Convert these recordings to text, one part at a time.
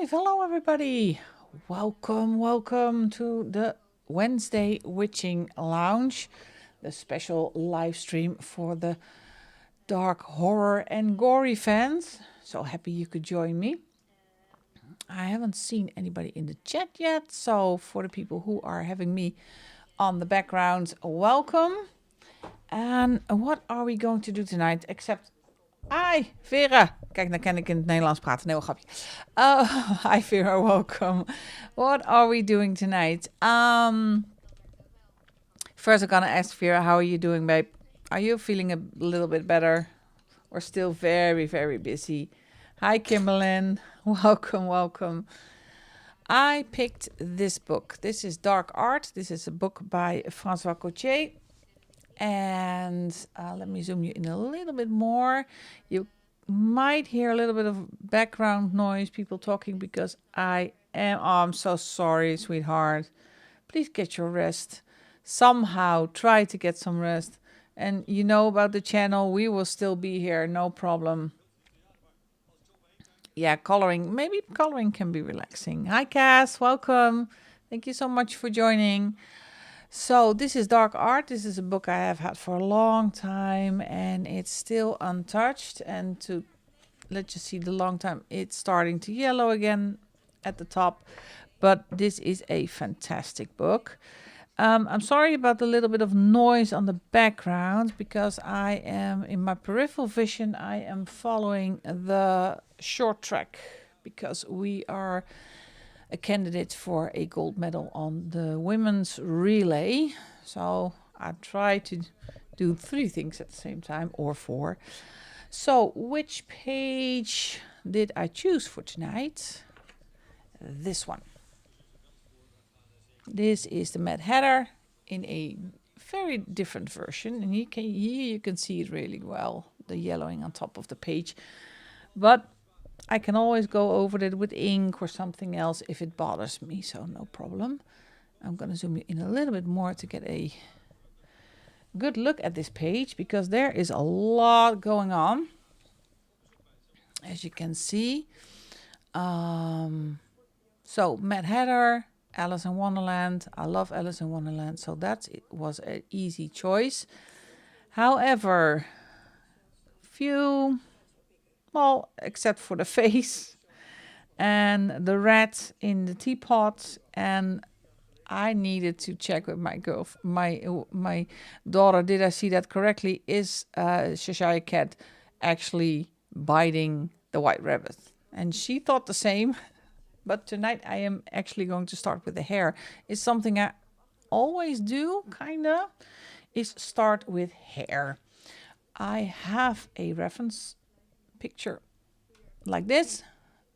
Live. Hello, everybody. Welcome to the Wednesday Witching Lounge, the special live stream for the dark horror and gory fans. So happy you could join me. I haven't seen anybody in the chat yet, so for the people who are having me on the background, welcome. And what are we going to do tonight? Except, hi Vera. Kijk, dan kan ik in het Nederlands praten. Nee, wel grapje. Hi Vera, welcome. What are we doing tonight? First I'm gonna ask Vera, how are you doing, babe? Are you feeling a little bit better? Or still very, very busy? Hi Kimberlyn, welcome. I picked this book. This is Dark Art. This is a book by François Cotier. And let me zoom you in a little bit more. You might hear a little bit of background noise, people talking, because I'm so sorry, sweetheart. Please get your rest. Somehow try to get some rest. And you know about the channel, we will still be here, no problem. Yeah, maybe coloring can be relaxing. Hi Cass, welcome. Thank you so much for joining. So this is Dark Art. This is a book I have had for a long time and it's still untouched. And to let you see the long time, it's starting to yellow again at the top. But this is a fantastic book. I'm sorry about the little bit of noise on the background because I am, in my peripheral vision, I am following the short track because we are a candidate for a gold medal on the women's relay. So I try to do 3 things at the same time, or 4. So which page did I choose for tonight? This one. This is the Mad Hatter in a very different version. And here you can see it really well, the yellowing on top of the page. But I can always go over it with ink or something else if it bothers me, so no problem. I'm going to zoom in a little bit more to get a good look at this page because there is a lot going on, as you can see. So Mad Hatter, Alice in Wonderland. I love Alice in Wonderland, so that was an easy choice. However, well, except for the face and the rat in the teapot, and I needed to check with my daughter. Did I see that correctly? Is Cheshire Cat actually biting the White Rabbit? And she thought the same. But tonight I am actually going to start with the hair. It's something I always do, kinda, is start with hair. I have a reference picture like this,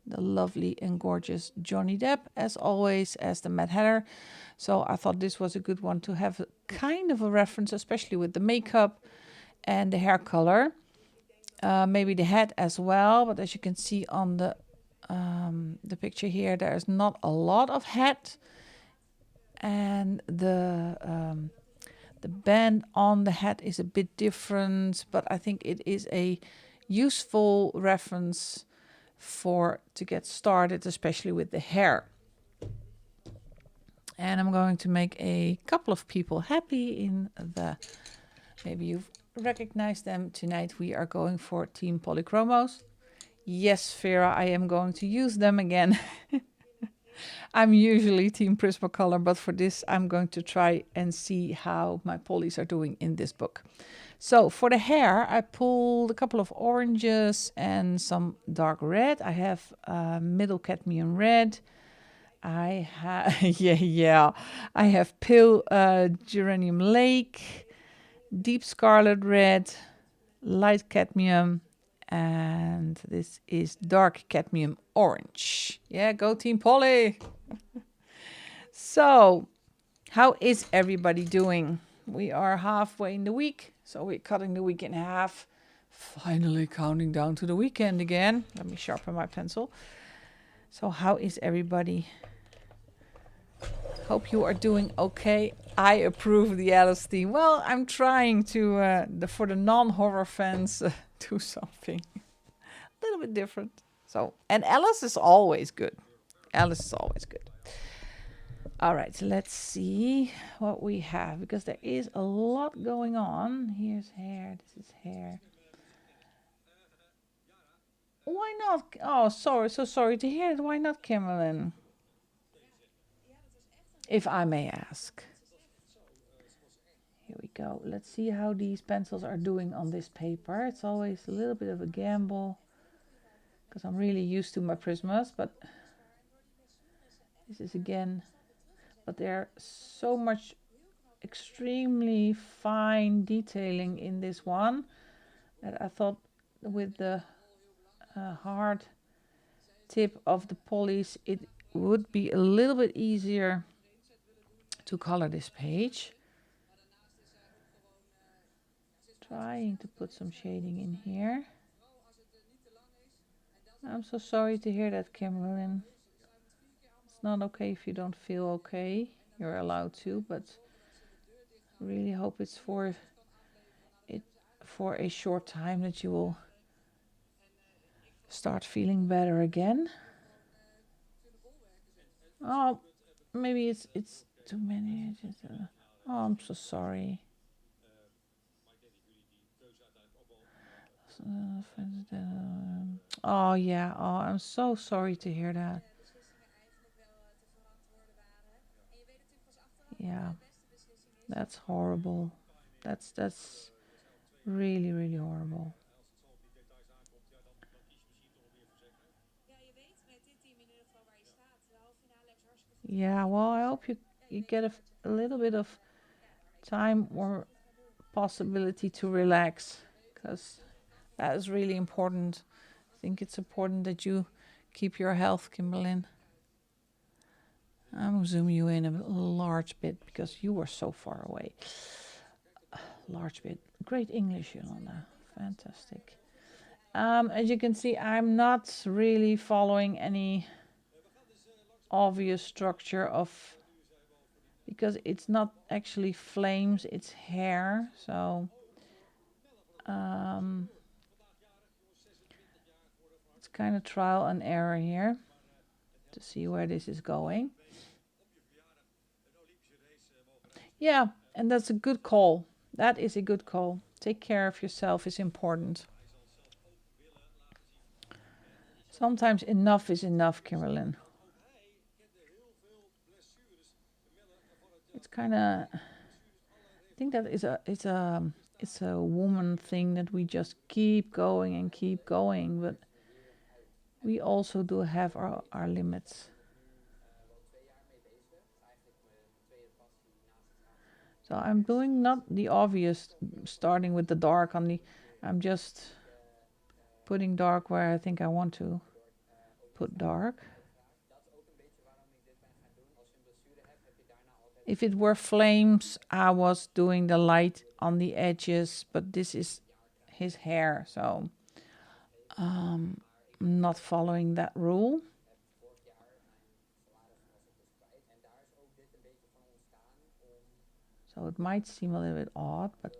the lovely and gorgeous Johnny Depp, as always, as the Mad Hatter. So I thought this was a good one to have kind of a reference, especially with the makeup and the hair color. Maybe the head as well, but as you can see on the picture here, there's not a lot of head, and the band on the head is a bit different, but I think it is a useful reference to get started, especially with the hair. And I'm going to make a couple of people happy maybe you've recognized them. Tonight we are going for Team Polychromos. Yes, Vera, I am going to use them again. I'm usually Team Prismacolor, but for this I'm going to try and see how my polys are doing in this book. So for the hair, I pulled a couple of oranges and some dark red. I have middle cadmium red. I have, I have pale geranium lake, deep scarlet red, light cadmium, and this is dark cadmium orange. Yeah, go Team Poly. So, how is everybody doing? We are halfway in the week, so we're cutting the week in half. Finally counting down to the weekend again. Let me sharpen my pencil. So how is everybody? Hope you are doing okay. I approve the Alice theme. Well, I'm trying to, for the non-horror fans, do something a little bit different. So, and Alice is always good. Alice is always good. All right, so let's see what we have, because there is a lot going on. Here's hair, this is hair. Why not? Oh, sorry, so sorry to hear it. Why not, Kimberlyn? If I may ask. Here we go. Let's see how these pencils are doing on this paper. It's always a little bit of a gamble, because I'm really used to my Prismas, but this is again, but there's so much extremely fine detailing in this one that I thought with the hard tip of the polys it would be a little bit easier to color this page. Trying to put some shading in here. I'm so sorry to hear that, Kimberlyn. It's not okay if you don't feel okay. You're allowed to, but really hope it's for a short time that you will start feeling better again. Oh, maybe it's too many. Oh, I'm so sorry. Oh yeah. Oh, I'm so sorry to hear that. Yeah, that's horrible. That's really, really horrible. Yeah, well, I hope you get a little bit of time or possibility to relax, because that is really important. I think it's important that you keep your health, Kimberlyn. I'm zoom you in a large bit because you were so far away. Large bit. Great English, Yolanda. Fantastic. As you can see, I'm not really following any obvious structure of, because it's not actually flames, it's hair. So it's kind of trial and error here to see where this is going. Yeah, and that's a good call. That is a good call. Take care of yourself is important. Sometimes enough is enough, Kimberlyn. It's kind of, I think that is it's a woman thing that we just keep going and keep going, but we also do have our limits. So I'm doing not the obvious, starting with the dark on the, I'm just putting dark where I think I want to put dark. If it were flames, I was doing the light on the edges, but this is his hair, so I'm not following that rule. So it might seem a little bit odd, but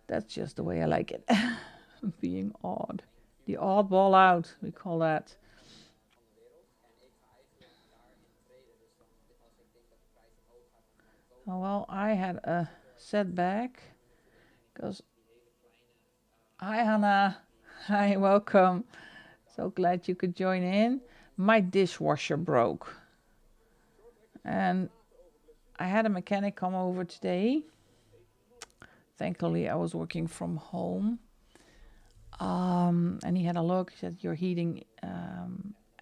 that's just the way I like it. Being odd. The oddball out, we call that. Oh, well, I had a setback because. Hi, Hannah. Hi, welcome. So glad you could join in. My dishwasher broke. And I had a mechanic come over today. Thankfully, I was working from home. And he had a look. He said, your heating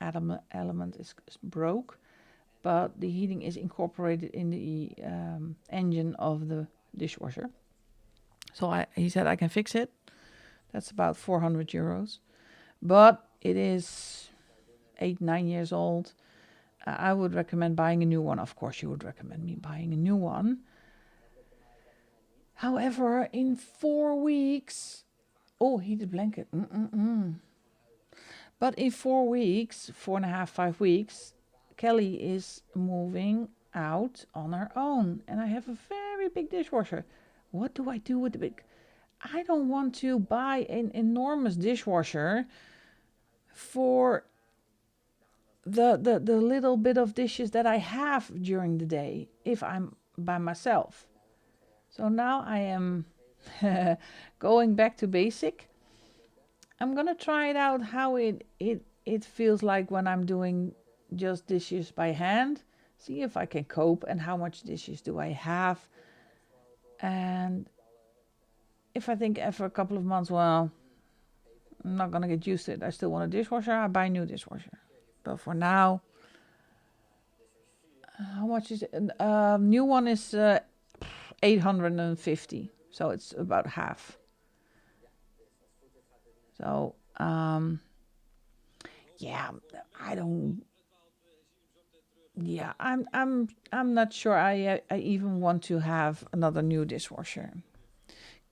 element is broke, but the heating is incorporated in the engine of the dishwasher. So he said, I can fix it. That's about 400 euros. But it is 8-9 years old. I would recommend buying a new one. Of course, you would recommend me buying a new one. However, in 4 weeks, oh, heated blanket. But in 4 weeks, 4.5, 5 weeks, Kelly is moving out on her own. And I have a very big dishwasher. What do I do with the big? I don't want to buy an enormous dishwasher for the little bit of dishes that I have during the day if I'm by myself. So now I am going back to basic. I'm gonna try it out how it feels like when I'm doing just dishes by hand. See if I can cope and how much dishes do I have. And if I think after a couple of months, well, I'm not gonna get used to it. I still want a dishwasher. I buy a new dishwasher. But for now, how much is it? New one is 850, so it's about half. So yeah, I don't. Yeah, I'm not sure. I even want to have another new dishwasher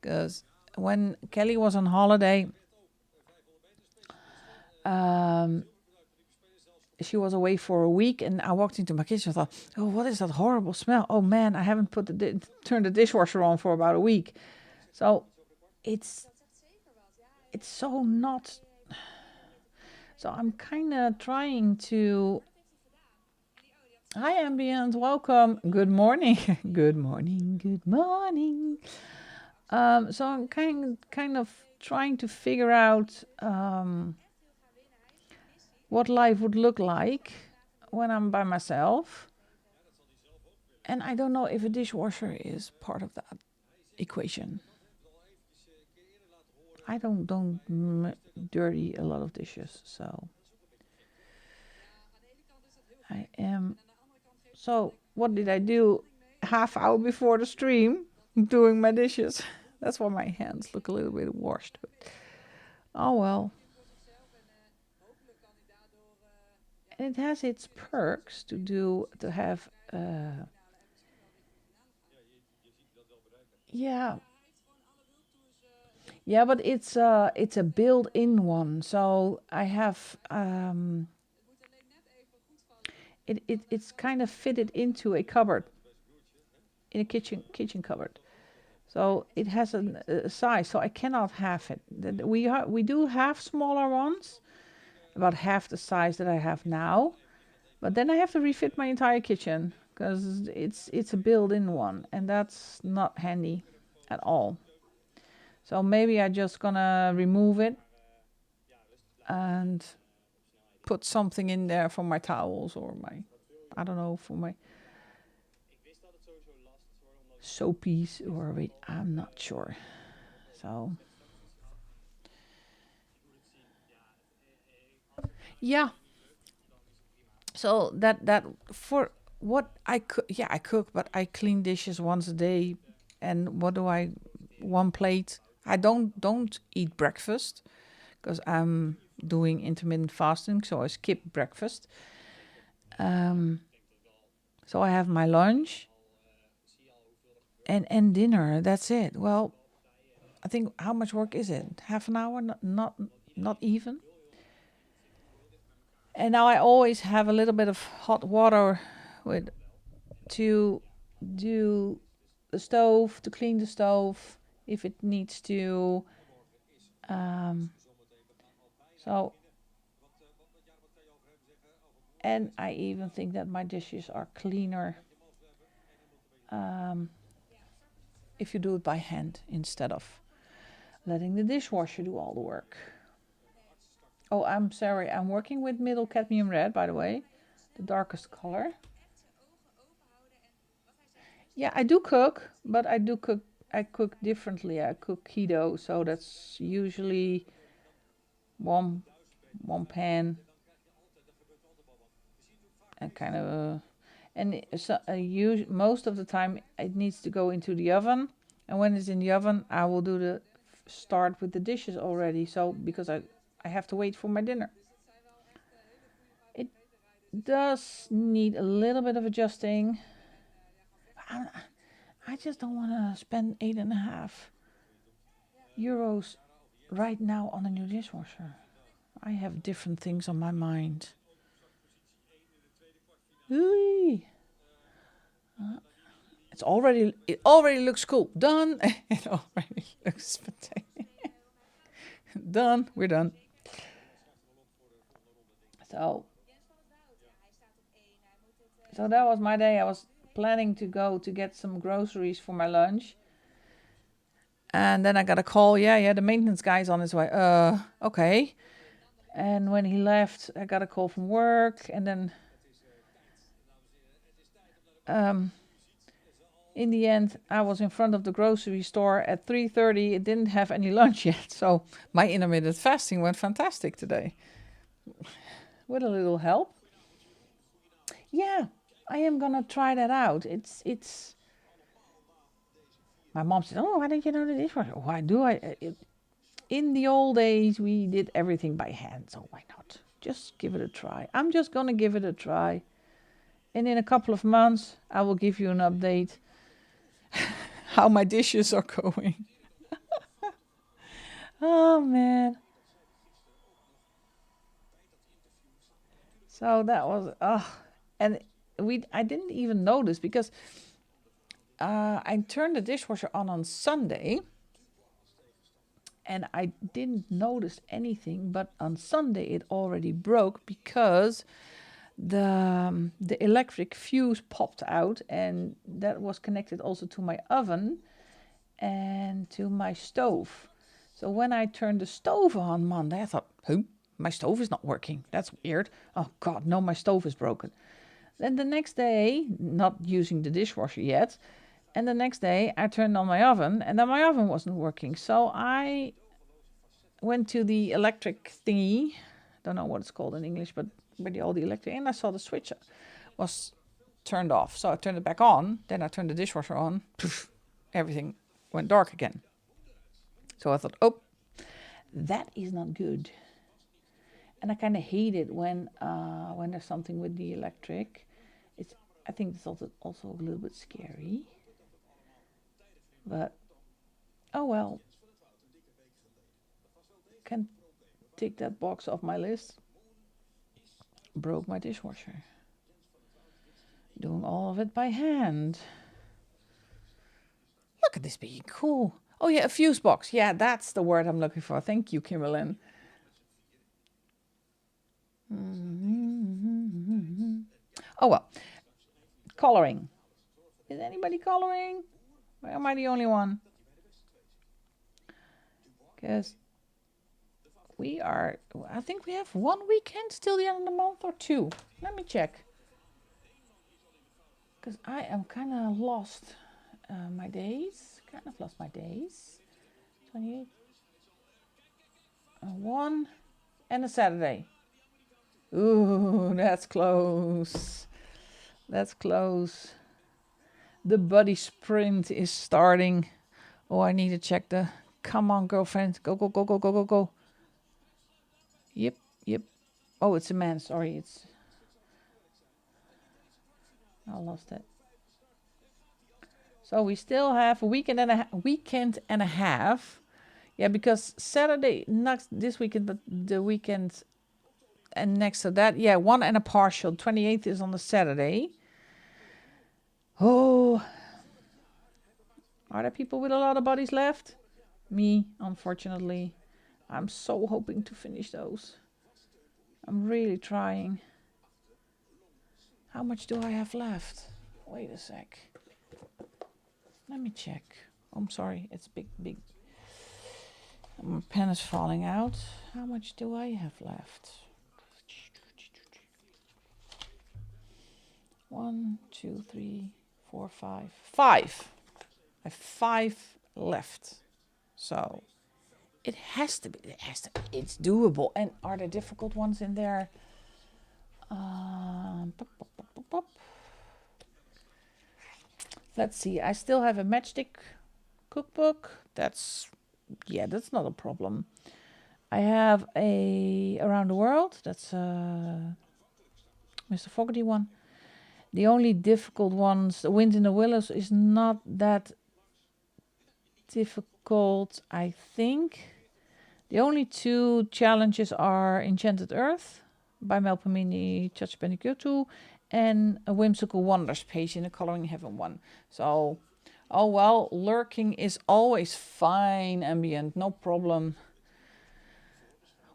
because when Kelly was on holiday, um, she was away for a week, and I walked into my kitchen and thought, "Oh, what is that horrible smell? Oh man, I haven't turned the dishwasher on for about a week." So it's it's so not. So I'm kind of trying to. Hi, ambient. Welcome. Good morning. Good morning. Good morning. So I'm kind of trying to figure out what life would look like when I'm by myself. And I don't know if a dishwasher is part of that equation. I don't dirty a lot of dishes, so I am. So what did I do? Half hour before the stream, doing my dishes. That's why my hands look a little bit washed. But oh well. And it has its perks to have. Yeah, yeah, but it's a built-in one. So I have it's kind of fitted into a cupboard, in a kitchen cupboard. So it has a size, so I cannot have it. We do have smaller ones, about half the size that I have now, but then I have to refit my entire kitchen because it's a built-in one, and that's not handy at all. So maybe I just gonna remove it and put something in there for my towels or my, I don't know, for my soapies or wait, I'm not sure. So yeah, so that for what I cook, yeah, I cook, but I clean dishes once a day. And what do I, one plate? I don't eat breakfast because I'm doing intermittent fasting, so I skip breakfast. Um, so I have my lunch and dinner. That's it. Well, I think how much work is it? Half an hour? Not even. And now I always have a little bit of hot water with to do the stove, to clean the stove if it needs to. Um, so, and I even think that my dishes are cleaner um, if you do it by hand instead of letting the dishwasher do all the work. Oh, I'm sorry. I'm working with middle cadmium red, by the way, the darkest color. Yeah, I do cook, but I cook differently. I cook keto, so that's usually one one pan and kind of and so, most of the time it needs to go into the oven, and when it's in the oven I will do the start with the dishes already, so because I have to wait for my dinner. It does need a little bit of adjusting. I, I just don't want to spend €8.50 right now on a new dishwasher. I have different things on my mind. Ooh. It already looks cool. Done. It already looks fantastic. Done. We're done. So So that was my day. I was planning to go to get some groceries for my lunch. And then I got a call. Yeah, the maintenance guy's on his way. Okay. And when he left, I got a call from work. And then in the end, I was in front of the grocery store at 3:30. It didn't have any lunch yet. So my intermittent fasting went fantastic today. With a little help. Yeah, I am gonna try that out. It's. My mom said, "Oh, why don't you know the dishwasher?" Why do I? In the old days, we did everything by hand, so why not? Just give it a try. I'm just gonna give it a try, and in a couple of months, I will give you an update how my dishes are going. Oh man! So that was and I didn't even notice because I turned the dishwasher on Sunday. And I didn't notice anything, but on Sunday it already broke because the electric fuse popped out, and that was connected also to my oven and to my stove. So when I turned the stove on Monday, I thought, "Oh, my stove is not working. That's weird. Oh God, no, my stove is broken." Then the next day, not using the dishwasher yet, and the next day I turned on my oven, and then my oven wasn't working. So I went to the electric thingy. Don't know what it's called in English, but all the electric, and I saw the switch was turned off. So I turned it back on. Then I turned the dishwasher on. Poof, everything went dark again. So I thought, oh, that is not good. And I kind of hate it when there's something with the electric. I think it's also a little bit scary. But oh well. Can take that box off my list. Broke my dishwasher. Doing all of it by hand. Look at this being cool. Oh yeah, a fuse box. Yeah, that's the word I'm looking for. Thank you, Kimberlyn. Oh well. Coloring. Is anybody coloring? Or am I the only one? Because I think we have 1 weekend till the end of the month, or 2. Let me check. Because I am kind of lost my days. 28. 1 and a Saturday. Ooh, that's close. That's close. The buddy sprint is starting. Oh, I need to check the... Come on, girlfriend. Go, go, go, go, go, go, go. Yep. Oh, it's a man. Sorry, I lost it. So we still have a weekend and a half. Yeah, because Saturday, not this weekend, but the weekend and next to that, yeah, 1 and a partial. 28th is on the Saturday. Oh, are there people with a lot of bodies left? Me, unfortunately. I'm so hoping to finish those. I'm really trying. How much do I have left? Wait a sec. Let me check. I'm sorry, it's big. My pen is falling out. How much do I have left? 1, 2, 3, 4, 5. 5. I have 5 left. So it has to be. It's doable. And are there difficult ones in there? Let's see. I still have a matchstick cookbook. That's not a problem. I have a Around the World. That's Mr. Fogarty one. The only difficult ones, The Wind in the Willows, is not that difficult, I think. The only 2 challenges are Enchanted Earth by Melpomene Chachbenikutu and A Whimsical Wonders page in the Coloring Heaven one. So, oh well, lurking is always fine, ambient, no problem.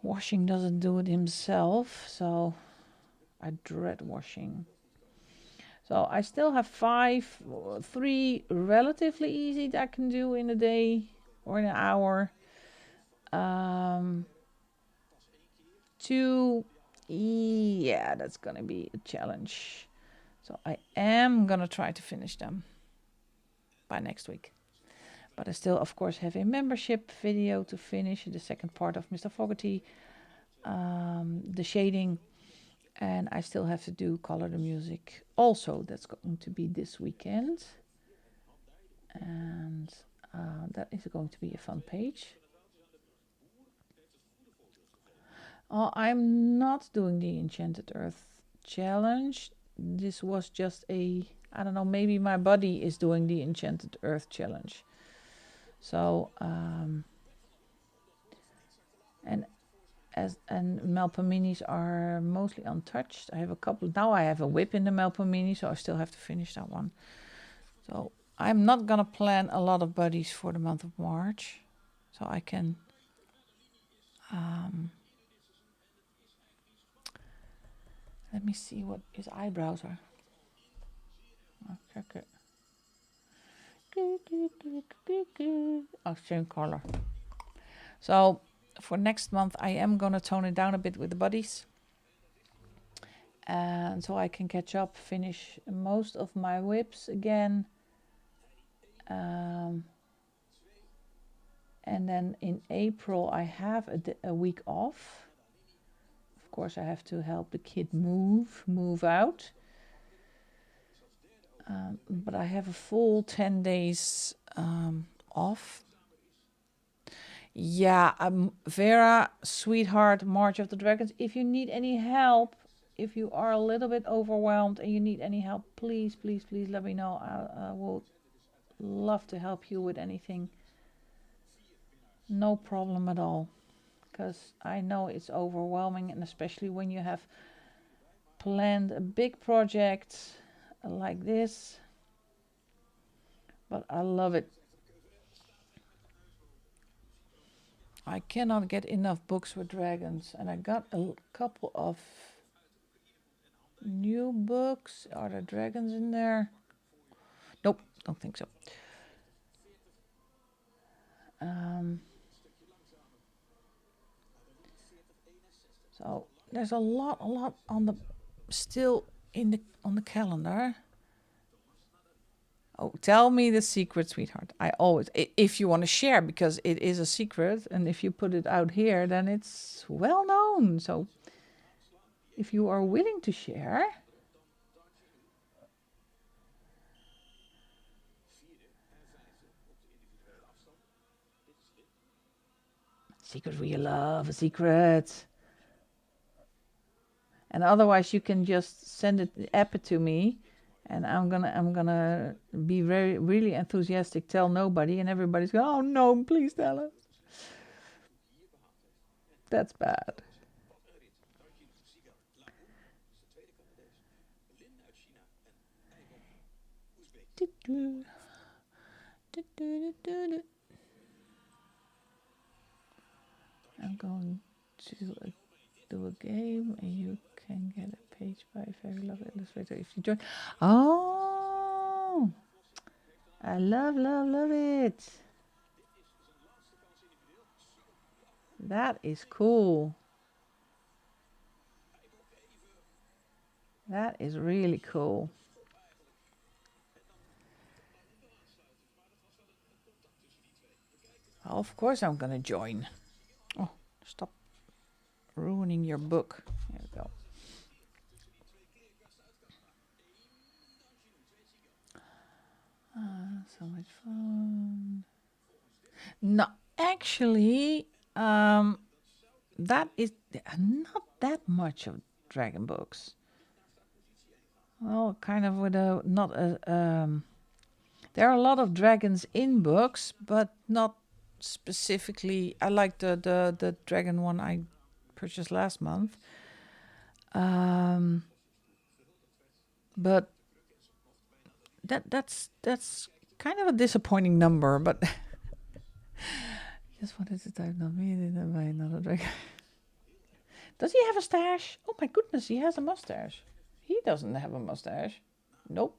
Washing doesn't do it himself, so I dread washing. So I still have three relatively easy that I can do in a day or in an hour. 2, yeah, that's gonna be a challenge. So I am gonna try to finish them by next week. But I still, of course, have a membership video to finish, the second part of Mr. Fogarty, the shading, and I still have to do color the music. Also, that's going to be this weekend, and that is going to be a fun page. Oh, I'm not doing the Enchanted Earth challenge. This was just I don't know, maybe my buddy is doing the Enchanted Earth challenge. So, and Melpominis are mostly untouched. I have a couple. Now I have a whip in the Melpomini, so I still have to finish that one. So I'm not gonna plan a lot of buddies for the month of March. So I can let me see what his eyebrows are. Okay. Oh, same color. So for next month, I am gonna tone it down a bit with the buddies, and so I can catch up, finish most of my whips again. And then in April, I have a week off. Of course, I have to help the kid move out. But I have a full 10 days off. Yeah, Vera, sweetheart, March of the Dragons, if you need any help, if you are a little bit overwhelmed and you need any help, please, please, please let me know. I will love to help you with anything. No problem at all. Because I know it's overwhelming, and especially when you have planned a big project like this. But I love it. I cannot get enough books with dragons, and I got a couple of new books. Are there dragons in there? Nope, don't think so. So there's a lot on the still on the calendar. Oh, tell me the secret, sweetheart. I always, if you want to share, because it is a secret, and if you put it out here, then it's well known. So if you are willing to share. Secret we love, a secret. And otherwise you can just send it, app it to me, and I'm gonna be really enthusiastic, tell nobody, and everybody's going, oh no, please tell us. That's bad. I'm going to do a game, and you can get a page by a very lovely illustrator if you join. Oh, I love it. That is cool. That is really cool. Of course I'm gonna join. Oh, stop ruining your book. There we go. So much fun. No, actually, that is not that much of dragon books. Well, kind of with a not a. There are a lot of dragons in books, but not specifically. I like the dragon one I purchased last month. But that's kind of a disappointing number. But just wanted to type not me, then buy another dragon. Does he have a stash? Oh my goodness, he has a mustache. He doesn't have a mustache. Nope.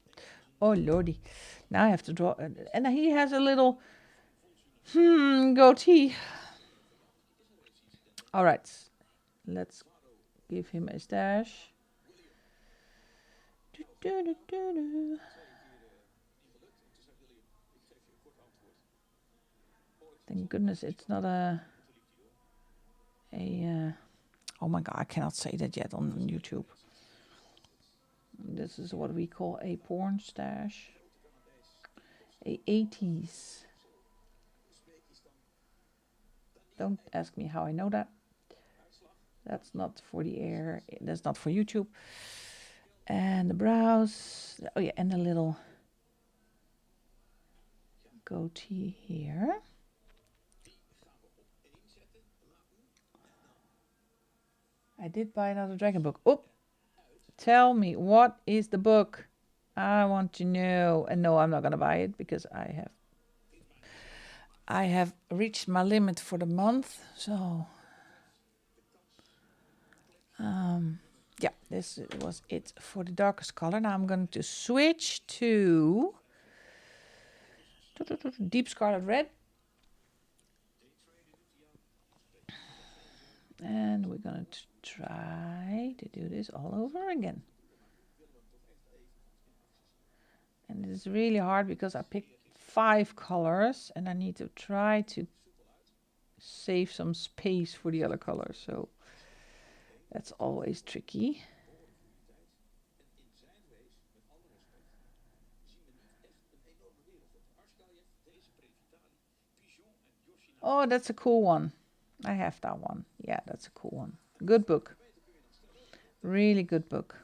Oh lordy. Now I have to draw. And he has a little goatee. All right. Let's give him a stash. Thank goodness it's not a oh my god, I cannot say that yet on YouTube. This is what we call a porn stash. A 80s. Don't ask me how I know that. That's not for the air. That's not for YouTube. And the brows. Oh yeah, and a little goatee here. I did buy another dragon book. Oh, tell me, what is the book? I want to know. And no, I'm not gonna buy it because I have reached my limit for the month. So yeah, this was it for the darkest color. Now I'm going to switch to deep scarlet red. And we're going to try to do this all over again. And it's really hard because I picked 5 colors and I need to try to save some space for the other colors. So that's always tricky. Oh, that's a cool one. I have that one. Yeah, that's a cool one. Good book. Really good book.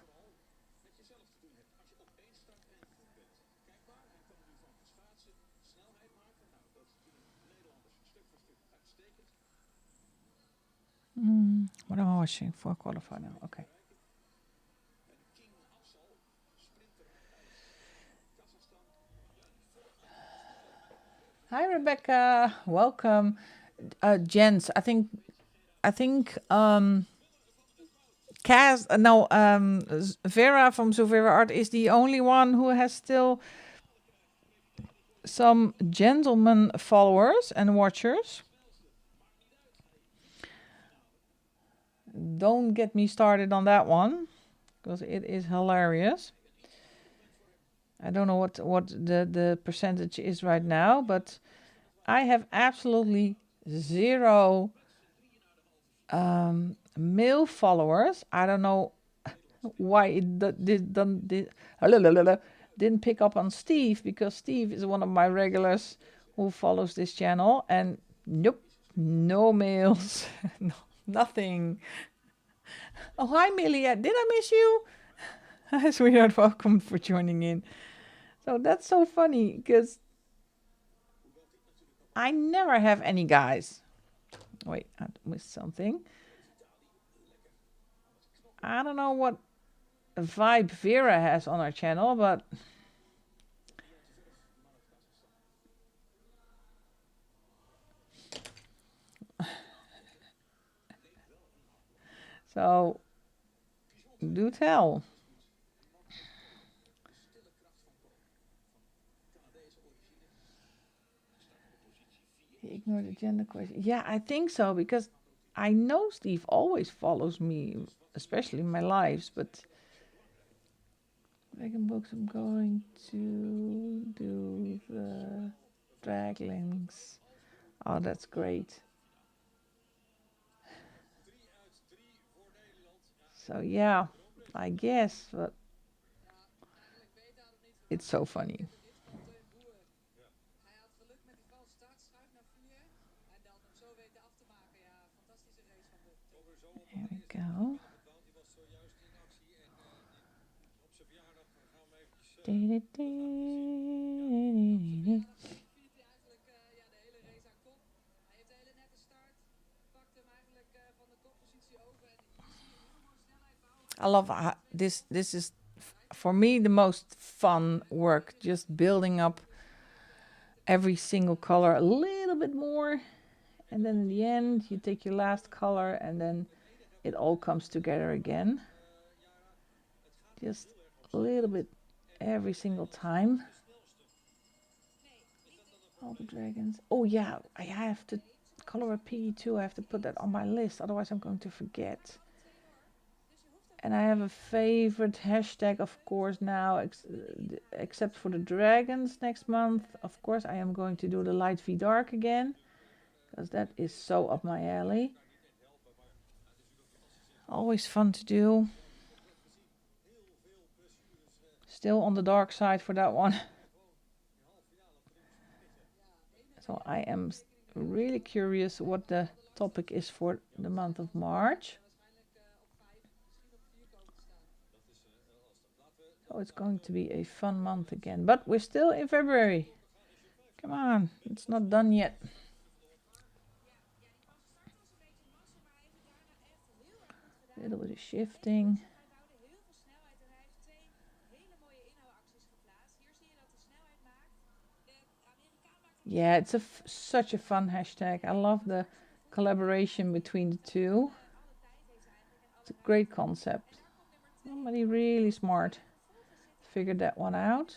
What am I watching for? Qualify now. Okay. Hi, Rebecca. Welcome. Jens, I think Kaz, no, Vera from Zovera Art is the only one who has still some gentleman followers and watchers. Don't get me started on that one because it is hilarious. I don't know what the percentage is right now, but I have absolutely zero male followers. I don't know why it didn't pick up on Steve, because Steve is one of my regulars who follows this channel, and nope, no males. No, nothing. Oh, hi Milia, did I miss you? Hi sweetheart, welcome for joining in. So that's so funny because I never have any guys. Wait, I missed something. I don't know what vibe Vera has on our channel, but so do tell. He ignored the gender question. Yeah, I think so, because I know Steve always follows me, especially in my lives, but Dragon books, I'm going to do the draglings. Oh, that's great. So yeah, I guess, but it's so funny. Here we go. I love this. This is for me the most fun work. Just building up every single color a little bit more, and then in the end you take your last color, and then it all comes together again. Just a little bit every single time. All the dragons. Oh yeah, I have to color a piggy too. I have to put that on my list, otherwise I'm going to forget. And I have a favorite hashtag, of course, now, except for the dragons next month. Of course, I am going to do the light v dark again, because that is so up my alley. Always fun to do. Still on the dark side for that one. So I am really curious what the topic is for the month of March. So it's going to be a fun month again. But we're still in February. Come on, it's not done yet. A little bit of shifting. Yeah, it's such a fun hashtag. I love the collaboration between the two. It's a great concept. Somebody really smart figured that one out.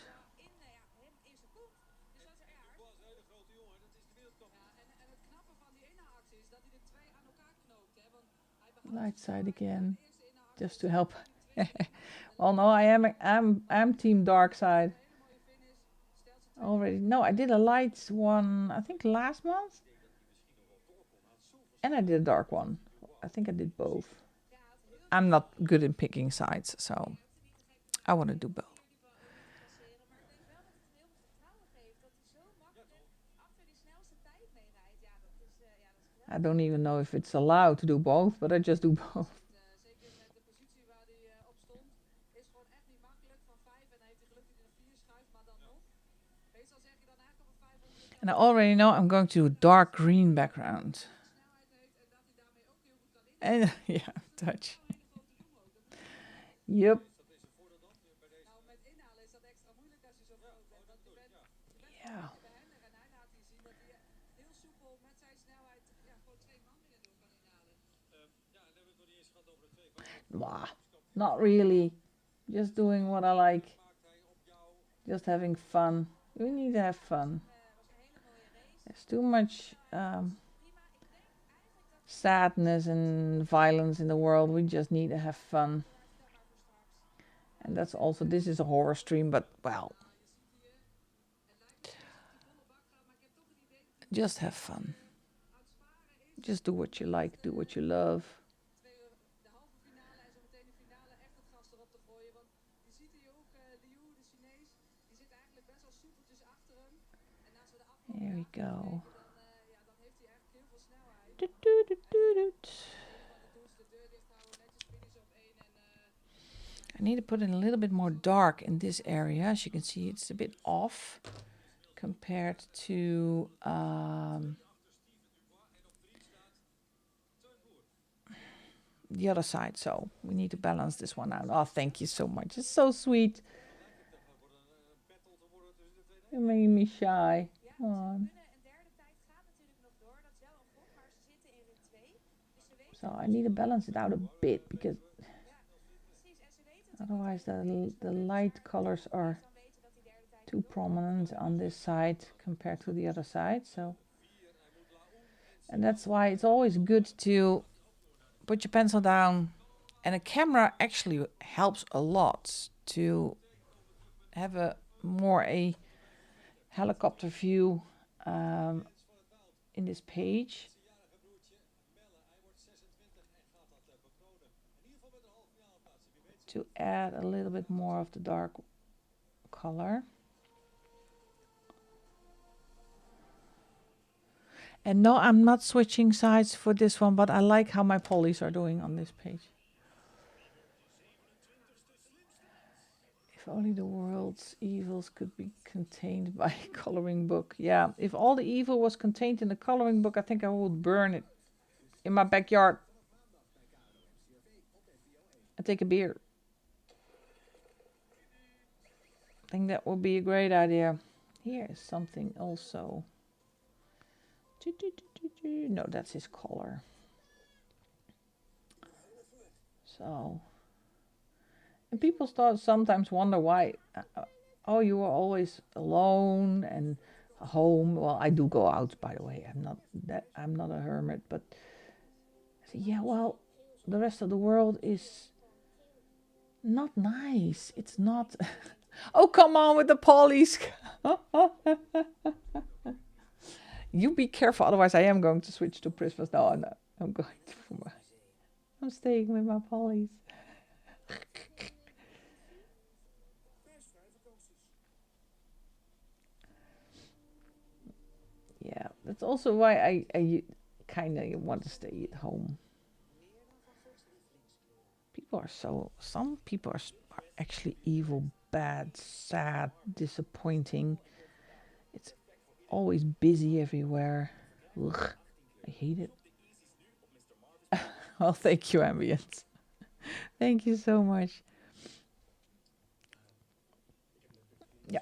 Light side again, just to help. Well, no, I'm team dark side. Already, no, I did a light one, I think last month, and I did a dark one. I think I did both. I'm not good in picking sides, so I want to do both. I don't even know if it's allowed to do both, but I just do both. And I already know I'm going to do a dark green background. And yeah, touch. Yep. Yeah. Blah. Not really. Just doing what I like. Just having fun. We need to have fun. There's too much sadness and violence in the world. We just need to have fun. And that's also, this is a horror stream, but well, just have fun. Just do what you like, do what you love. There we go. I need to put in a little bit more dark in this area. As you can see, it's a bit off compared to the other side. So we need to balance this one out. Oh, thank you so much. It's so sweet. You're making me shy. Come on. So I need to balance it out a bit, because otherwise the light colors are too prominent on this side compared to the other side. So, and that's why it's always good to put your pencil down, and a camera actually helps a lot to have a helicopter view in this page. To add a little bit more of the dark color. And no, I'm not switching sides for this one, but I like how my polys are doing on this page. If only the world's evils could be contained by a coloring book. Yeah, if all the evil was contained in the coloring book, I think I would burn it in my backyard. And take a beer. I think that would be a great idea. Here is something also. No, that's his collar. So And people sometimes wonder why. Oh, you are always alone and home. Well, I do go out, by the way. I'm not a hermit, but I say, yeah. Well, the rest of the world is not nice. It's not. Oh, come on with the polys. You be careful, otherwise I am going to switch to Christmas. No, I'm not. I'm going to. I'm staying with my polys. Yeah, that's also why I kind of want to stay at home. Some people are actually evil, bad, sad, disappointing. It's always busy everywhere. Ugh, I hate it. Well, thank you, Ambience. Thank you so much. Yeah.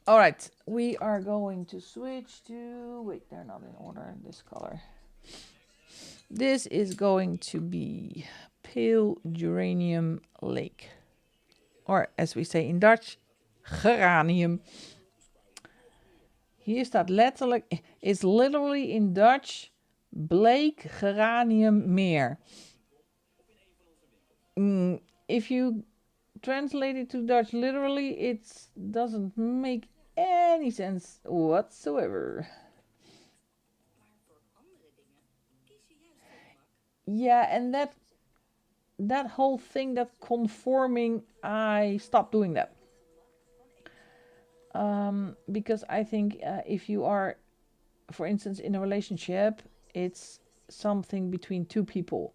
All right, we are going to switch to. Wait, they're not in order. This color. This is going to be pale geranium lake. Or as we say in Dutch, geranium. Hier staat letterlijk, is literally in Dutch bleek geranium meer. If you translate it to Dutch literally, it doesn't make any sense whatsoever. Yeah, and that whole thing, that conforming, I stopped doing that. Because I think if you are, for instance, in a relationship, it's something between two people.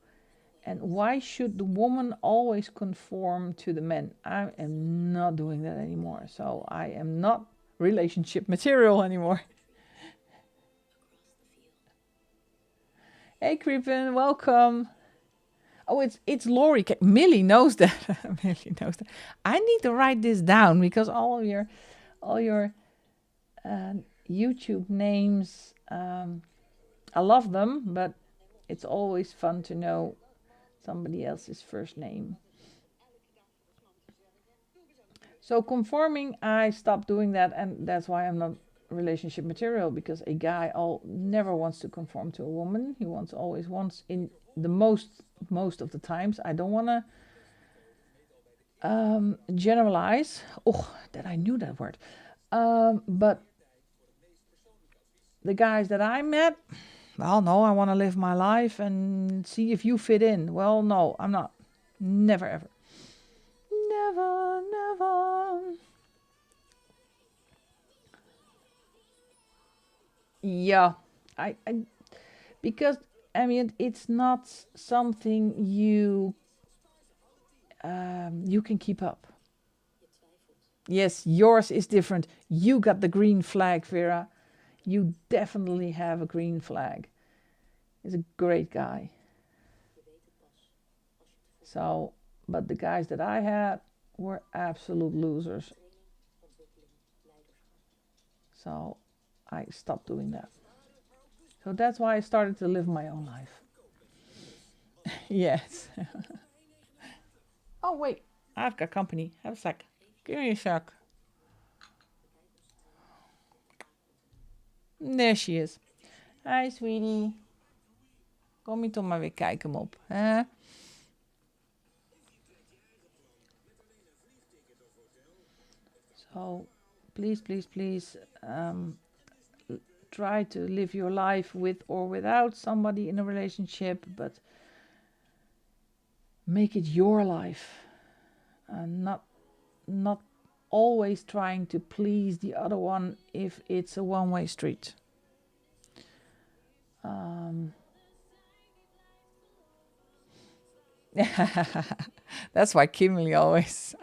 And why should the woman always conform to the man? I am not doing that anymore. So I am not relationship material anymore. Hey, Creepin, welcome. Oh, it's Lori. Millie knows that. Millie knows that. I need to write this down because all your YouTube names, I love them, but it's always fun to know somebody else's first name. So conforming, I stopped doing that, and that's why I'm not relationship material, because a guy never wants to conform to a woman. He always wants, in the most of the times. I don't want to generalize. Oh, that I knew that word. But the guys that I met, well, no, I want to live my life and see if you fit in. Well, no, I'm not. Never ever. Never, never. Yeah, I because I mean it's not something you can keep up. Yes, yours is different. You got the green flag, Vera. You definitely have a green flag. He's a great guy. So, but the guys that I had were absolute losers. So I stopped doing that. So that's why I started to live my own life. Yes. Oh, wait. I've got company. Have a sec. Give me a sec. There she is. Hi, sweetie. Kom je toch maar weer kijken hem op. Hè? So, please, please, please, try to live your life with or without somebody in a relationship, but make it your life, and not always trying to please the other one if it's a one-way street. That's why Kimberly always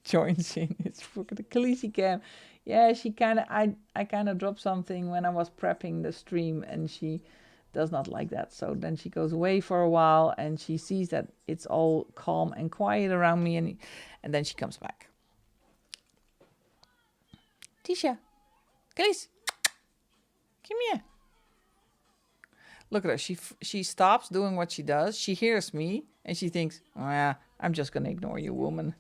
joins in. It's for the Khaleesi cam. Yeah, she I kind of dropped something when I was prepping the stream, and she does not like that. So then she goes away for a while, and she sees that it's all calm and quiet around me, and then she comes back. Tisha, Khaleesi, come here. Look at her. She stops doing what she does. She hears me, and she thinks, oh yeah, I'm just gonna ignore you, woman.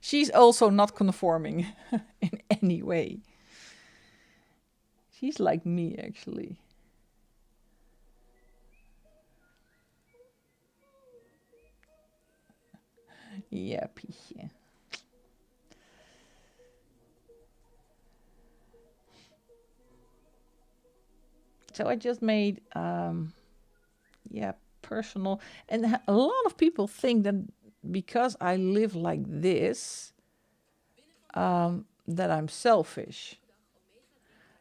She's also not conforming in any way. She's like me, actually. Ja, Pietje. So I just made, yeah, personal. And a lot of people think that because I live like this, that I'm selfish.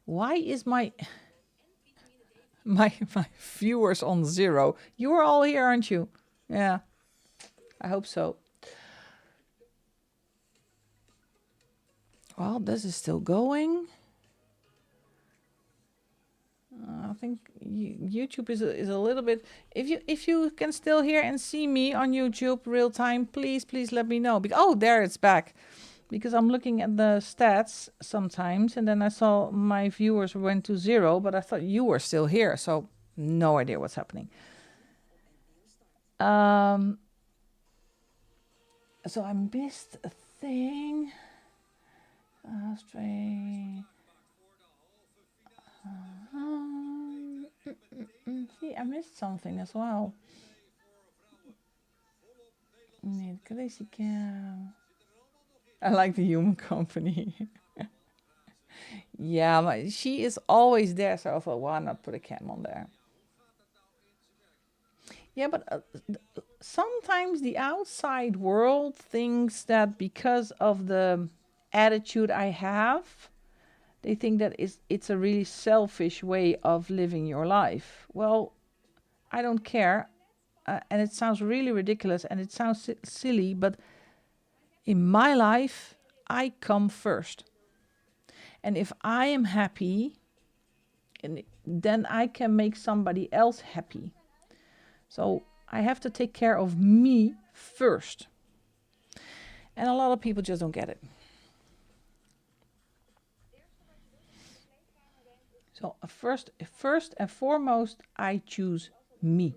Why is my viewers on 0? You are all here, aren't you? Yeah, I hope so. Well, this is still going. I think YouTube is a little bit. If you can still hear and see me on YouTube real time, please let me know. Oh, there it's back. Because I'm looking at the stats sometimes, and then I saw my viewers went to 0, but I thought you were still here, so no idea what's happening. So I missed a thing. Straight. See, I missed something as well. Nee, crazy cow. I like the human company. Yeah, she is always there, so I thought, why not put a cam on there? Yeah, but sometimes the outside world thinks that because of the attitude I have, they think that it's a really selfish way of living your life. Well, I don't care. And it sounds really ridiculous and it sounds silly, but in my life, I come first. And if I am happy, then I can make somebody else happy. So I have to take care of me first. And a lot of people just don't get it. So first and foremost, I choose me.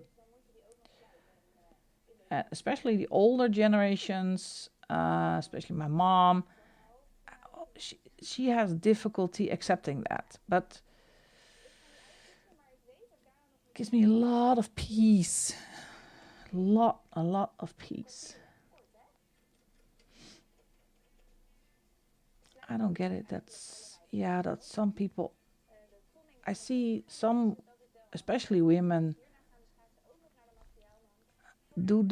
Especially the older generations, especially my mom, she has difficulty accepting that. But it gives me a lot of peace. A lot of peace. I don't get it. That's some people. I see some, especially women, do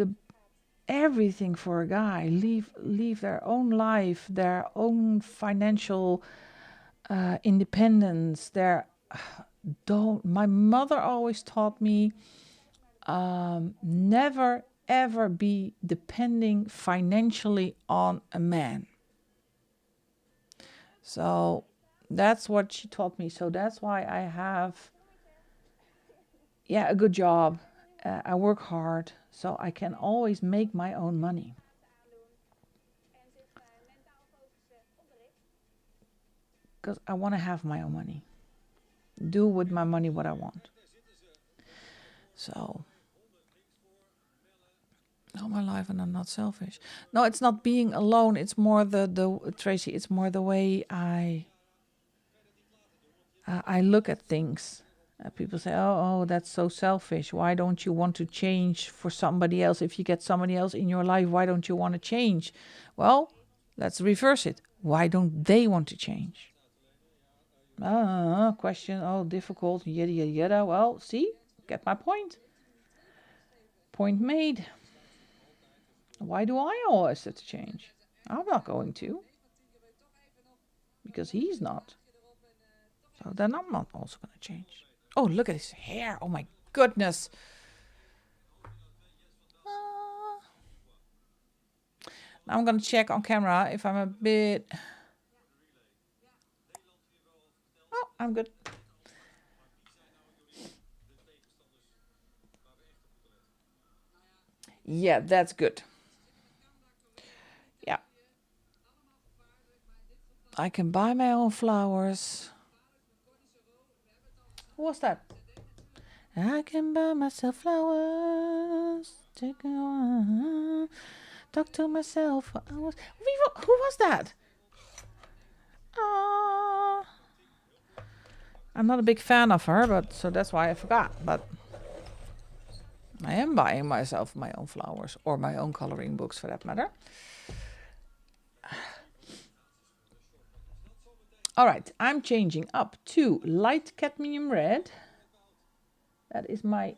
everything for a guy. Leave their own life, their own financial independence. My mother always taught me, never ever be depending financially on a man. So that's what she taught me. So that's why I have, a good job. I work hard, so I can always make my own money. Because I want to have my own money. Do with my money what I want. So, all my life, and I'm not selfish. No, it's not being alone. It's more the Tracy. It's more the way I look at things. People say, oh, that's so selfish. Why don't you want to change for somebody else? If you get somebody else in your life, why don't you want to change? Well, let's reverse it. Why don't they want to change? Question, difficult, yada, yada, yada. Well, see, get my point. Point made. Why do I always have to change? I'm not going to. Because he's not. So then I'm not also going to change. Oh, look at his hair. Oh my goodness. Now I'm going to check on camera if I'm a bit... Oh, I'm good. Yeah, that's good. Yeah. I can buy my own flowers. Who was that? I can buy myself flowers. Talk to myself. Who was that? I'm not a big fan of her, but so that's why I forgot. But I am buying myself my own flowers or my own coloring books for that matter. All right, I'm changing up to light cadmium red. That is my.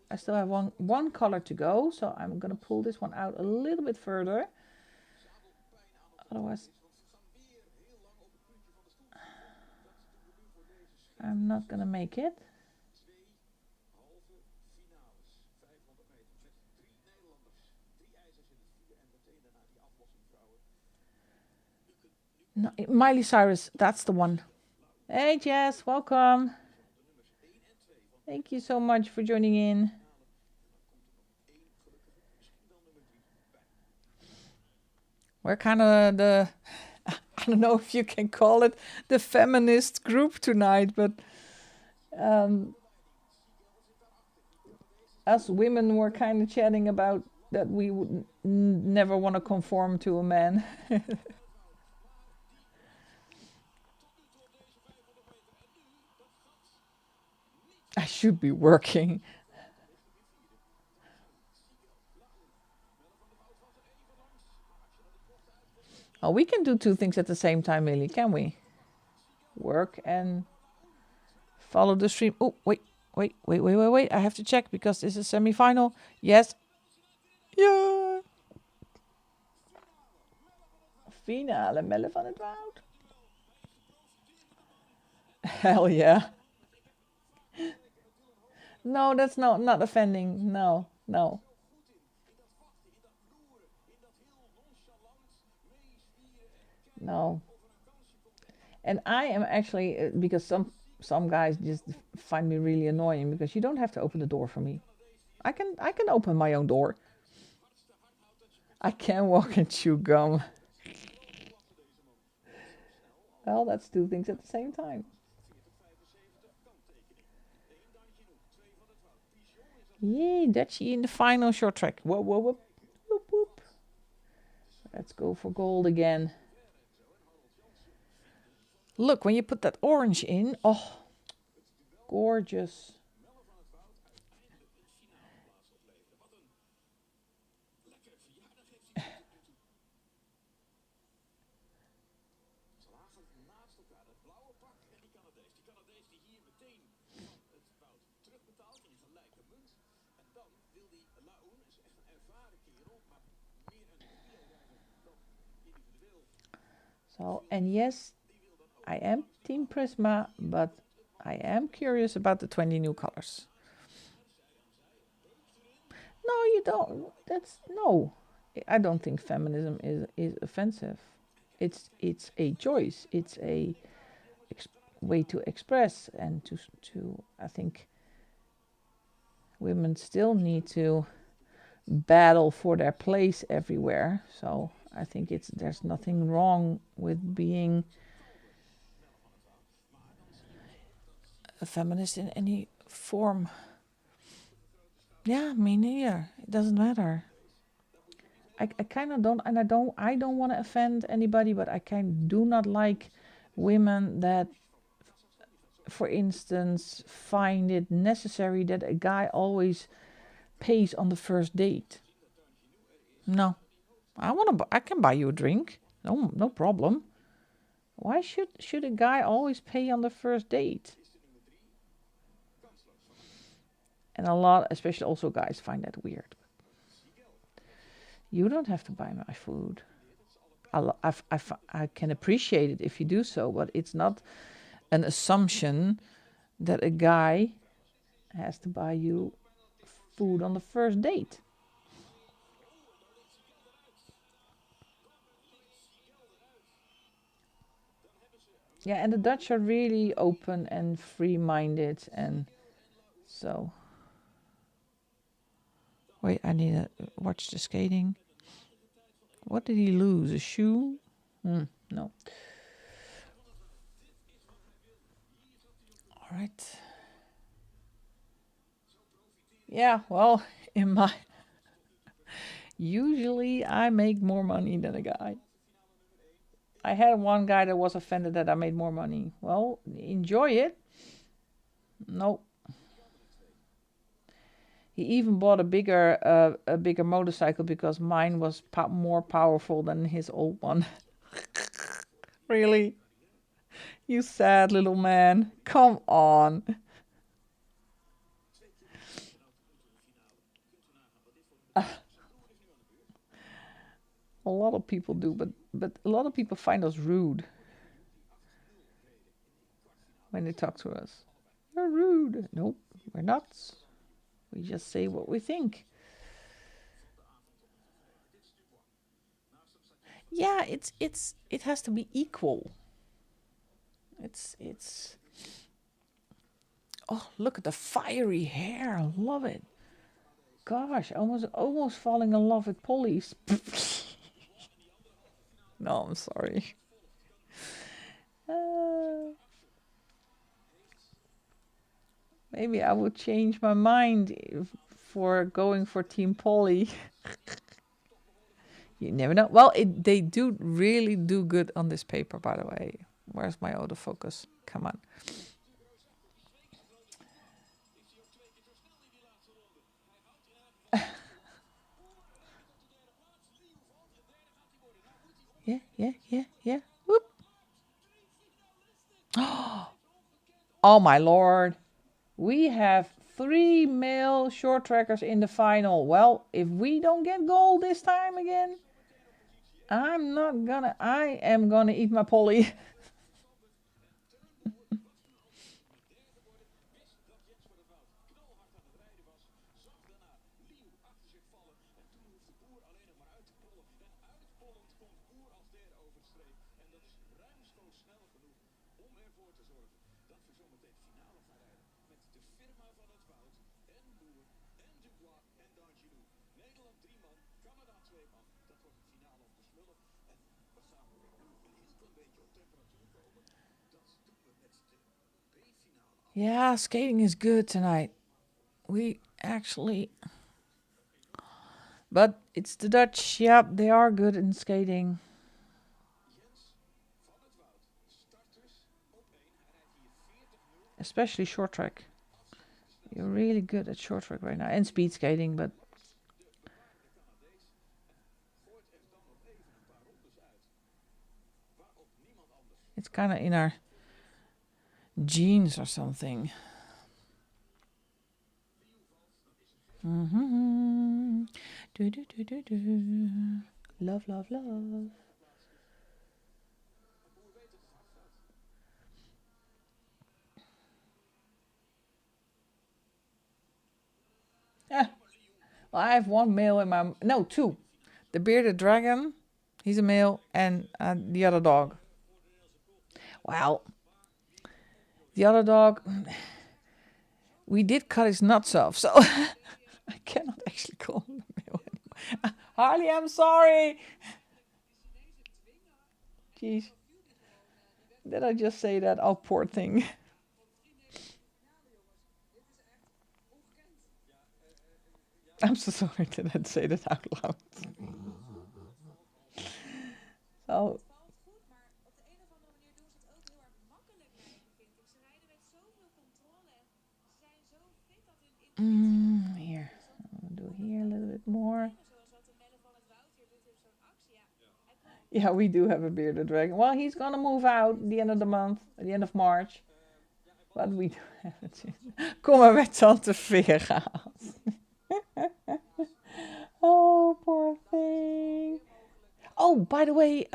I still have one color to go, so I'm gonna pull this one out a little bit further. Otherwise, I'm not gonna make it. No, Miley Cyrus, that's the one. Hey Jess, welcome. Thank you so much for joining in. We're kind of the, I don't know if you can call it the feminist group tonight, but us women were kind of chatting about that we would never want to conform to a man. I should be working. Oh, we can do two things at the same time, Millie, can we? Work and follow the stream. Oh, wait. I have to check because this is semi-final. Yes. Yeah. Finale, Melle van het Woud. Hell yeah. No, that's not offending. No. No. And I am actually because some guys just find me really annoying because you don't have to open the door for me. I can open my own door. I can walk and chew gum. Well, that's two things at the same time. Yay, Dutchie in the final short track. Whoa. Whoop. Let's go for gold again. Look, when you put that orange in, oh, gorgeous. So, and yes, I am Team Prisma, but I am curious about the 20 new colors. No, you don't. That's no. I don't think feminism is offensive. It's a choice. It's a way to express and to I think women still need to battle for their place everywhere. So I think there's nothing wrong with being a feminist in any form. Yeah, me neither. It doesn't matter. I kind of don't, and I don't want to offend anybody, but I do not like women that, for instance, find it necessary that a guy always pays on the first date. No, I can buy you a drink. No problem. Why should a guy always pay on the first date? And a lot, especially also guys, find that weird. You don't have to buy my food. I can appreciate it if you do so, but it's not an assumption that a guy has to buy you food on the first date. Yeah, and the Dutch are really open and free-minded, and so. Wait, I need to watch the skating. What did he lose? A shoe? No. All right. Yeah, well, in my usually I make more money than a guy. I had one guy that was offended that I made more money. Well, enjoy it. No, he even bought a bigger motorcycle because mine was more powerful than his old one. Really? You sad little man. Come on. A lot of people do, but a lot of people find us rude when they talk to us. You're rude. Nope, we're not. We just say what we think. Yeah, it has to be equal. It's oh, look at the fiery hair. I love it. Gosh, almost falling in love with Polly's. No, I'm sorry. Uh, maybe I would change my mind for going for Team Polly. You never know. Well, they do really do good on this paper, by the way. Where's my autofocus? Come on. Yeah, yeah, yeah, yeah. Whoop. Oh my lord. We have 3 male short trackers in the final. Well, if we don't get gold this time again, I am gonna eat my Polly. Yeah, skating is good tonight. We actually, but it's the Dutch. Yep, they are good in skating, especially short track. You're really good at short track right now and speed skating, but it's kind of in our genes or something. Mm-hmm. Do, do, do, do, do. Love, love, love. Yeah. Well, I have one male in my no two. The bearded dragon, he's a male, and the other dog. Well, the other dog, we did cut his nuts off, so I cannot actually call him a male anymore. Harley, I'm sorry. Jeez, did I just say that? Oh, poor thing. I'm so sorry that I say that out loud. So, here, I'll do here a little bit more. Yeah, we do have a bearded dragon. Well, he's gonna move out at the end of the month, at the end of March. But we do have it. Kom maar met Tante Vera. Oh, poor thing. Oh, by the way,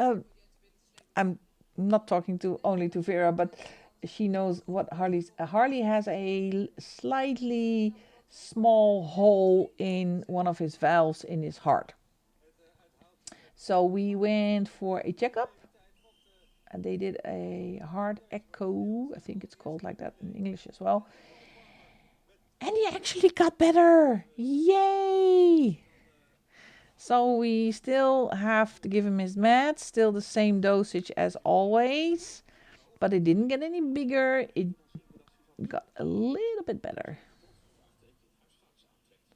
I'm not talking to only to Vera, but she knows what Harley's. Harley has a slightly small hole in one of his valves in his heart. So we went for a checkup, and they did a heart echo. I think it's called like that in English as well. And he actually got better. Yay! So we still have to give him his meds, still the same dosage as always, but it didn't get any bigger. It got a little bit better.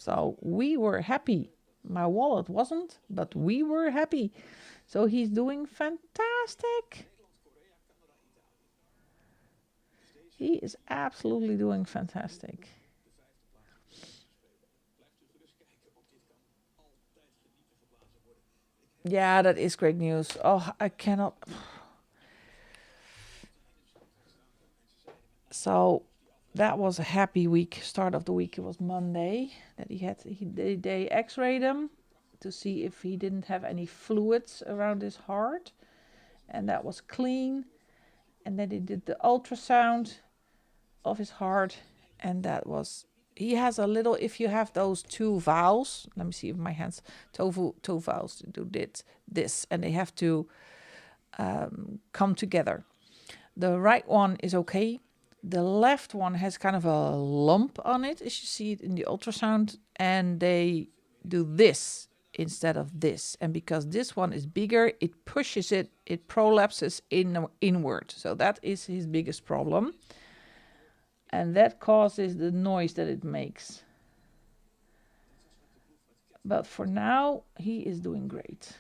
So we were happy. My wallet wasn't, but we were happy. So he's doing fantastic. He is absolutely doing fantastic. Yeah, that is great news. Oh, I cannot. So that was a happy week. Start of the week, it was Monday that they x-rayed him to see if he didn't have any fluids around his heart, and that was clean. And then they did the ultrasound of his heart, and that was, he has a little, if you have those two valves, let me see if my hands, two valves to do this, and they have to come together. The right one is okay. The left one has kind of a lump on it, as you see it in the ultrasound, and they do this instead of this. And because this one is bigger, it pushes it, it prolapses inward. So that is his biggest problem. And that causes the noise that it makes. But for now, he is doing great.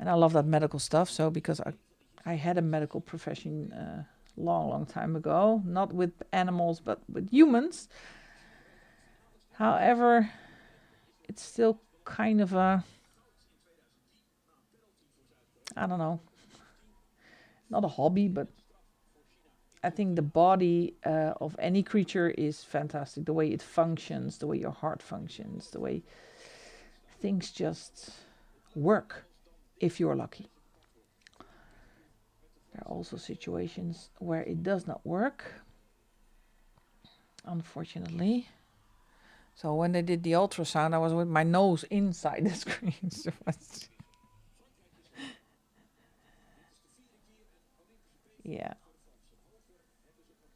And I love that medical stuff. So because I had a medical profession long time ago, not with animals, but with humans. However, it's still kind of a, I don't know, not a hobby, but I think the body of any creature is fantastic. The way it functions, the way your heart functions, the way things just work if you're lucky. There are also situations where it does not work, unfortunately. So when they did the ultrasound, I was with my nose inside the screen. So yeah.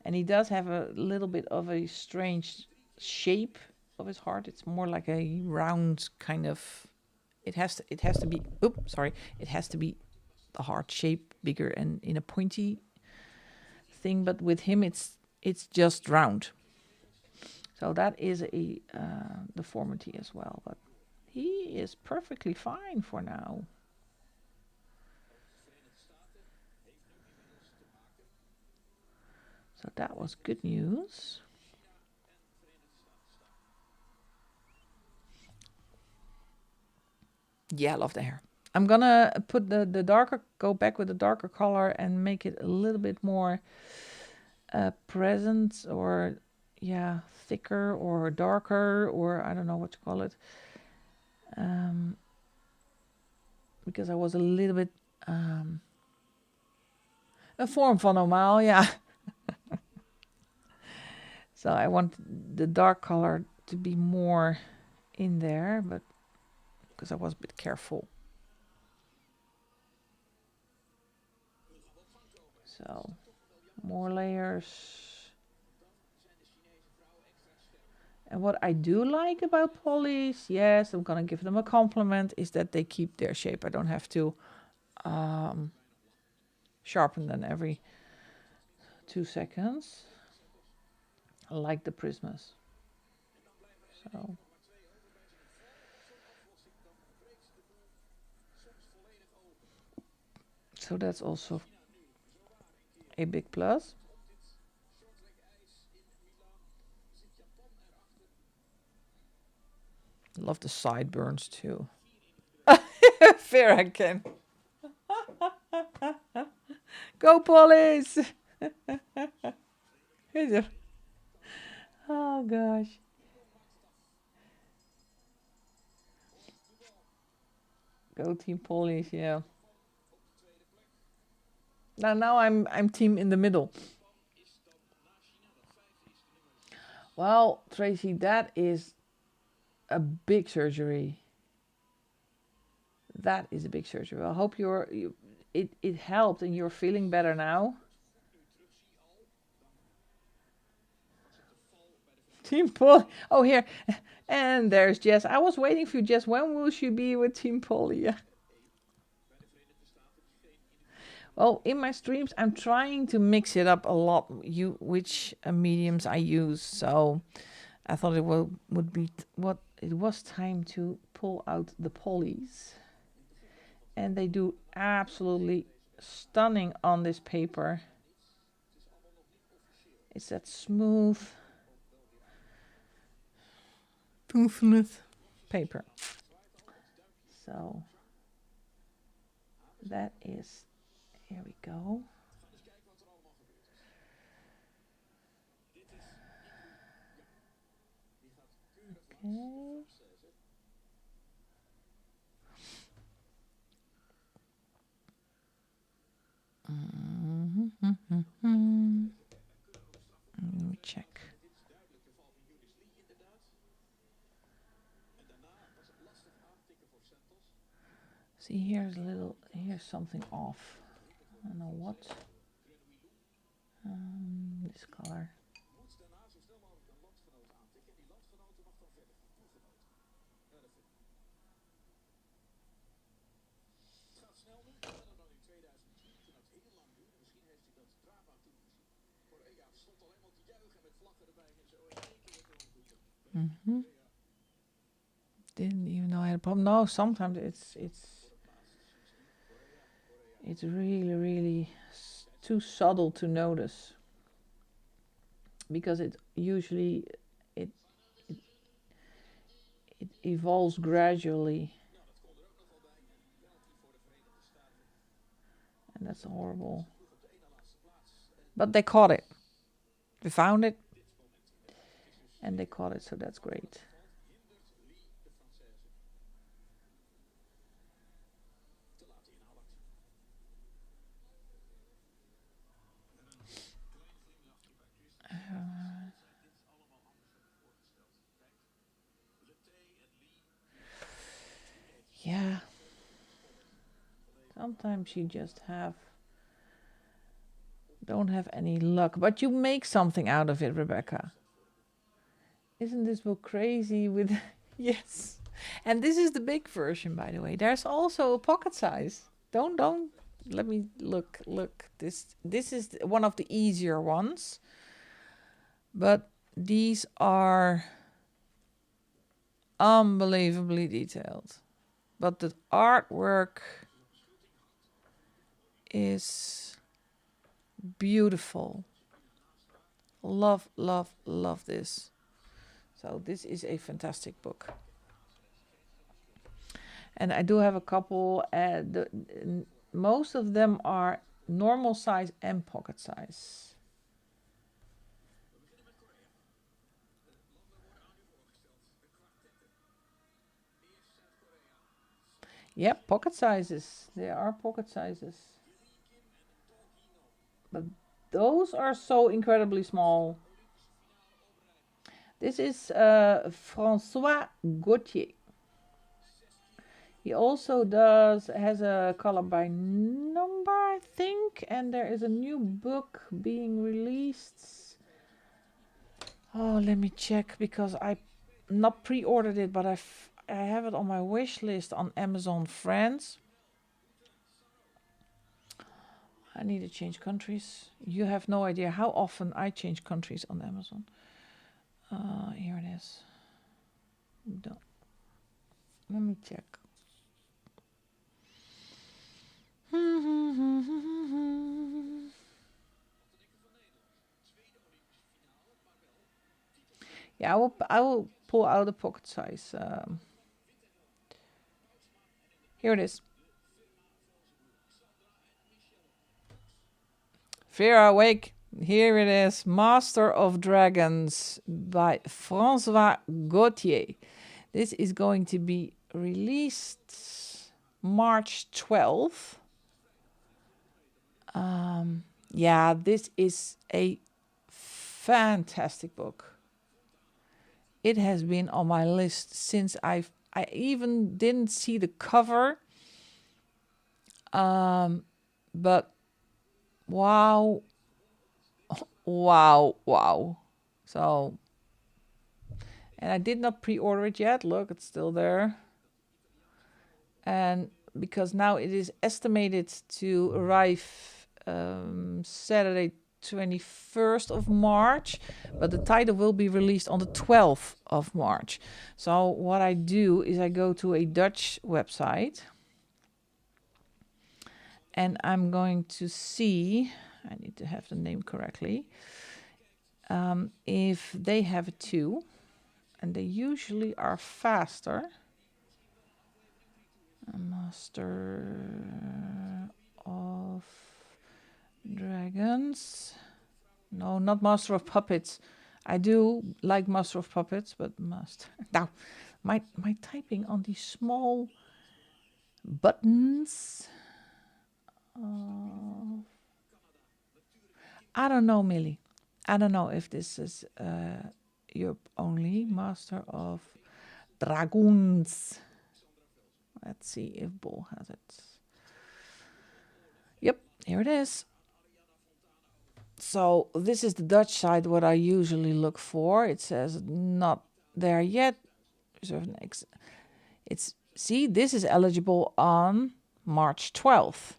And he does have a little bit of a strange shape of his heart. It's more like a round kind of, it has to be, it has to be a heart shape, bigger and in a pointy thing, but with him it's just round. So that is a deformity as well, but he is perfectly fine for now. So that was good news. Yeah, I love the hair. I'm gonna put the darker, go back with the darker color and make it a little bit more present, or yeah, thicker or darker, or I don't know what to call it. Because I was a little bit een vorm van normaal, ja. So I want the dark color to be more in there, but because I was a bit careful. So more layers. And what I do like about polys, yes, I'm gonna give them a compliment, is that they keep their shape. I don't have to sharpen them every 2 seconds. I like the Prismas. So that's also a big plus. Love the sideburns too. Fair I can. Go Pollies! Oh gosh. Go Team Pollies, yeah. Now I'm team in the middle. Well, Tracy, that is a big surgery. That is a big surgery. I hope it helped and you're feeling better now. Team Polly. Oh, here. And there's Jess. I was waiting for you, Jess. When will she be with Team Polly? Yeah. Well, in my streams, I'm trying to mix it up a lot, which mediums I use. So I thought it would be what it was time to pull out the polys. And they do absolutely stunning on this paper. It's that smooth paper. So that is, here we go. Okay. Let me check. See, here's something off. I don't know what. This color. Didn't even know I had a problem. No, sometimes it's really too subtle to notice, because it usually it it evolves gradually, and that's horrible. But they caught it. They found it, and they caught it, so that's great. Yeah. Sometimes you just don't have any luck, but you make something out of it, Rebecca. Isn't this book crazy with yes. And this is the big version, by the way. There's also a pocket size. Don't let me look. This is one of the easier ones. But these are unbelievably detailed. But the artwork is beautiful. Love this. So this is a fantastic book. And I do have a couple. Most of them are normal size and pocket size. Yep, pocket sizes. There are pocket sizes. But those are so incredibly small. This is François Gauthier. He also has a color by number, I think, and there is a new book being released. Oh, let me check, because I not pre-ordered it, but I have it on my wish list on Amazon France. I need to change countries. You have no idea how often I change countries on Amazon. Here it is. Let me check. Yeah, I will pull out the pocket size. Here it is. Vera, awake. Here it is. Master of Dragons by François Gauthier. This is going to be released March 12th. Yeah, this is a fantastic book. It has been on my list since I even didn't see the cover. But wow. So, and I did not pre-order it yet. Look, it's still there. And because now it is estimated to arrive Saturday 21st of March, but the title will be released on the 12th of March. So what I do is I go to a Dutch website and I'm going to see, I need to have the name correctly, if they have it too, and they usually are faster. Master of Dragons. No, not Master of Puppets. I do like Master of Puppets, but Master. Now, my typing on these small buttons. I don't know, Millie. I don't know if this is Europe only. Master of Dragoons. Let's see if Bol has it. Yep, here it is. So this is the Dutch side, what I usually look for. It says not there yet. It's, see, this is eligible on March 12th.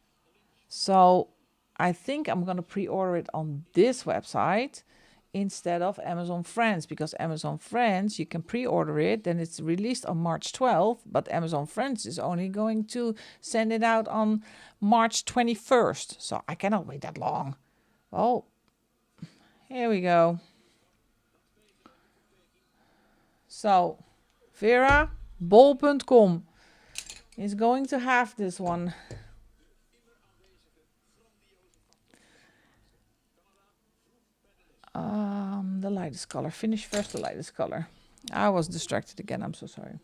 So I think I'm going to pre-order it on this website instead of Amazon France, because Amazon France, you can pre-order it, then it's released on March 12th, but Amazon France is only going to send it out on March 21st. So I cannot wait that long. Oh, here we go. So, Vera, bol.com is going to have this one. The lightest color. Finish first the lightest color. I was distracted again. I'm so sorry.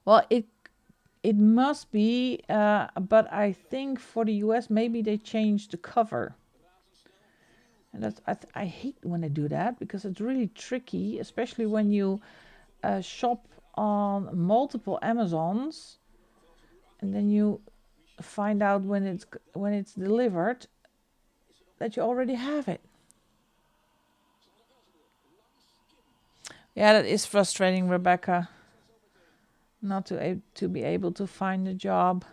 Well, it must be, but I think for the US maybe they changed the cover. And that's, I hate when they do that because it's really tricky, especially when you shop on multiple Amazons, and then you find out when it's delivered that you already have it. Yeah, that is frustrating, Rebecca. Not to be able to find a job.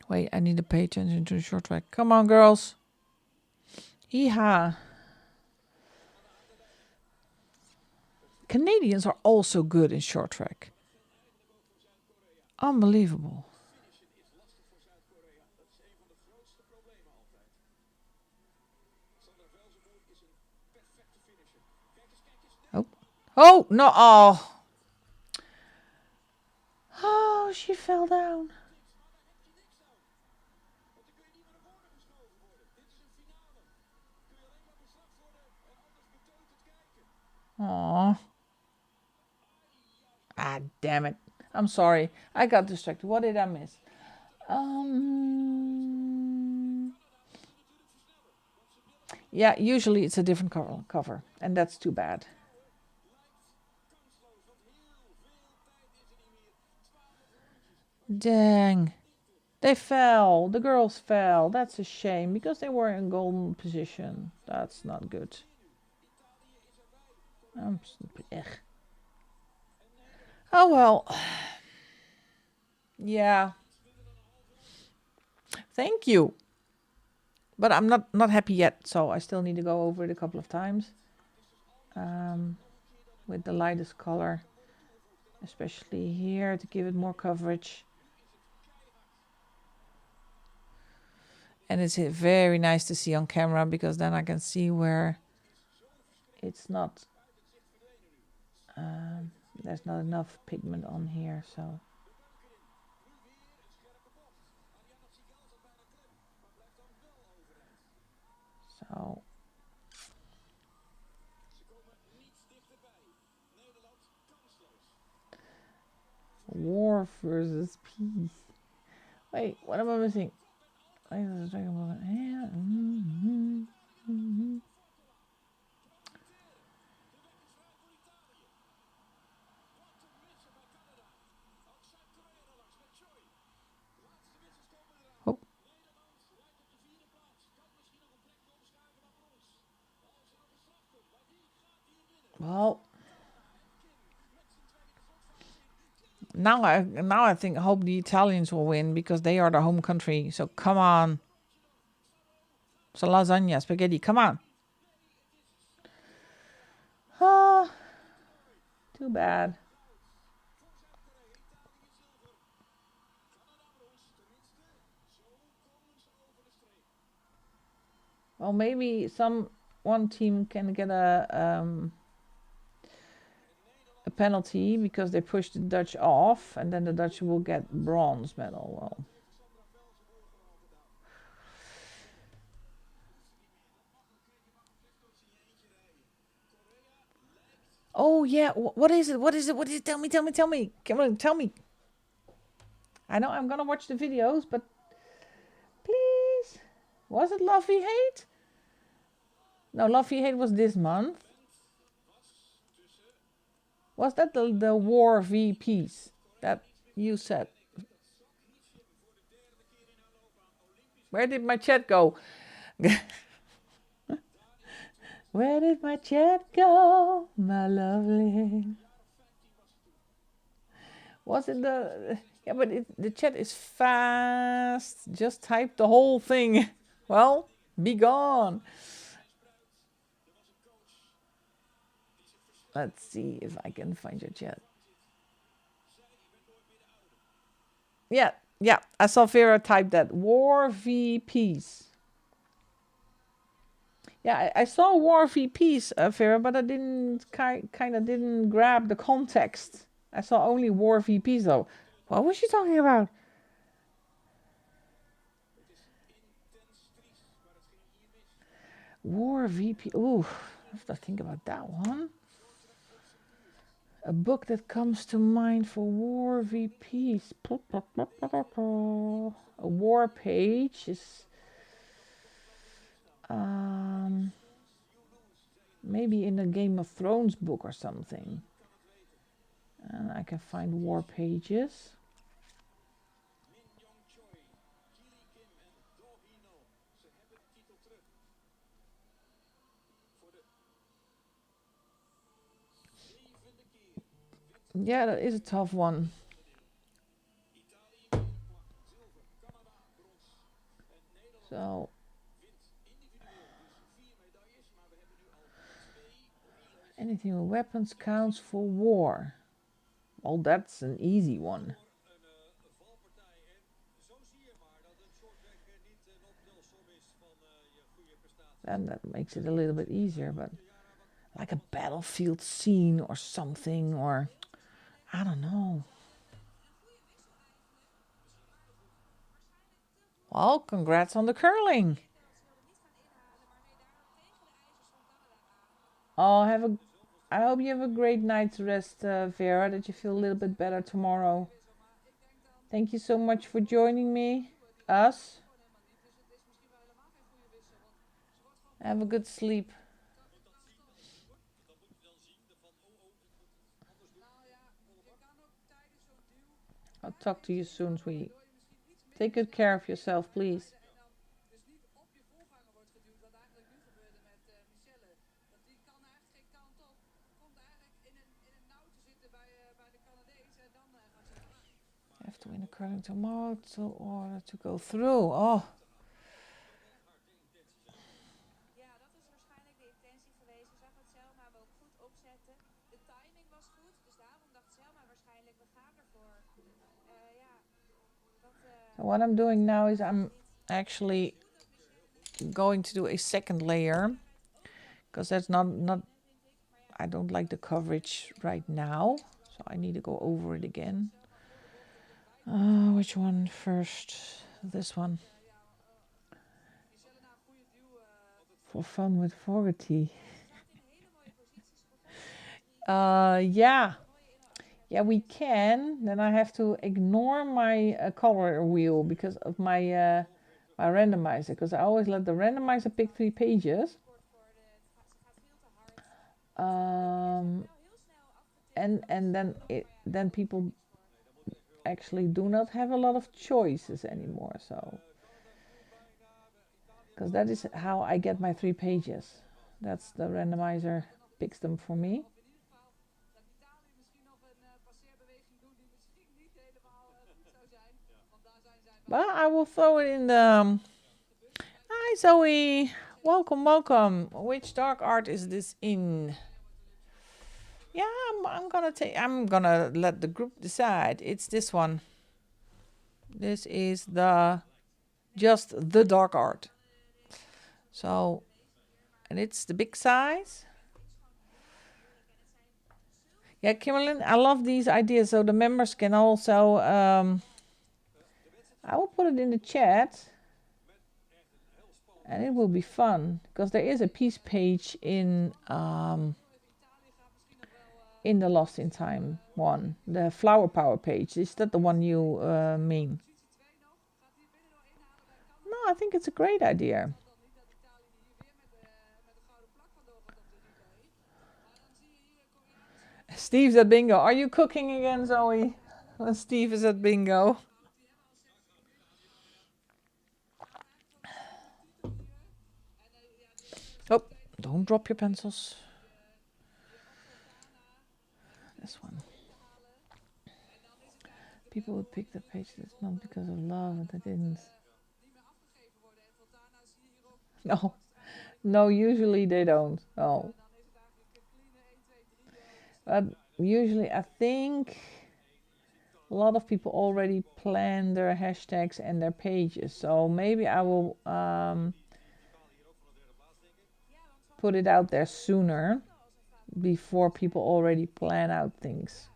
Wait, I need to pay attention to the short track. Come on, girls. Yeehaw. Canadians are also good in short track. Unbelievable. Oh. Oh, no. Oh. Oh, she fell down. Aw. Ah, damn it. I'm sorry. I got distracted. What did I miss? Yeah, usually it's a different cover, and that's too bad. Dang. They fell. The girls fell. That's a shame because they were in golden position. That's not good. Oh well. Yeah. Thank you. But I'm not happy yet, so I still need to go over it a couple of times. With the lightest color, especially here to give it more coverage. And it's very nice to see on camera because then I can see where it's not, there's not enough pigment on here, so. So. War versus peace. Wait, what am I missing? Oh. Well. Now I think hope the Italians will win because they are the home country. So come on. So lasagna, spaghetti, come on. Ah, too bad. Well, maybe one team can get a penalty because they pushed the Dutch off, and then the Dutch will get bronze medal. Well, oh yeah, what is it? What is it? What is it? Tell me, tell me, tell me. Come on, tell me. I know I'm gonna watch the videos, but please, was it Love We Hate? No, Love We Hate was this month. Was that the War v Peace that you said? Where did my chat go? Where did my chat go, my lovely? Was it the... Yeah, but the chat is fast. Just type the whole thing. Well, be gone. Let's see if I can find your chat. Yeah, yeah. I saw Vera type that. War v Peace. Yeah, I saw War v Peace, Vera, but I didn't kind of didn't grab the context. I saw only War v Peace though. What was she talking about? War v Peace. Ooh, I have to think about that one. A book that comes to mind for War v Peace. A war page is maybe in a Game of Thrones book or something. And I can find war pages. Yeah, that is a tough one. So anything with weapons counts for war. Well, that's an easy one. And that makes it a little bit easier, but like a battlefield scene or something, or I don't know. Well, congrats on the curling. Oh, I hope you have a great night's rest, Vera, that you feel a little bit better tomorrow. Thank you so much for joining me, us. Have a good sleep. I'll talk to you soon, sweetie. Take good care of yourself, please. I have to win a curling tomorrow in order to go through. Oh. So what I'm doing now is I'm actually going to do a second layer because that's not I don't like the coverage right now, so I need to go over it again. Which one first? This one. For fun with Fogarty. Yeah. Yeah, we can. Then I have to ignore my color wheel because of my my randomizer. Because I always let the randomizer pick 3 pages. And then people actually do not have a lot of choices anymore. So, because that is how I get my 3 pages. That's the randomizer picks them for me. But I will throw it in the. Hi Zoe, welcome, welcome. Which dark art is this in? Yeah, I'm gonna take. I'm gonna let the group decide. It's this one. This is just the dark art. So, and it's the big size. Yeah, Kimberlyn, I love these ideas. So the members can also. I will put it in the chat, and it will be fun because there is a piece page in the Lost in Time one, the flower power page. Is that the one you mean? No, I think it's a great idea. Steve's at bingo. Are you cooking again, Zoe? When Steve is at bingo. Oh, don't drop your pencils. This one. People would pick the page this month because of love, and they didn't. No, no, usually they don't. Oh, but usually I think a lot of people already plan their hashtags and their pages. So maybe I will put it out there sooner before people already plan out things.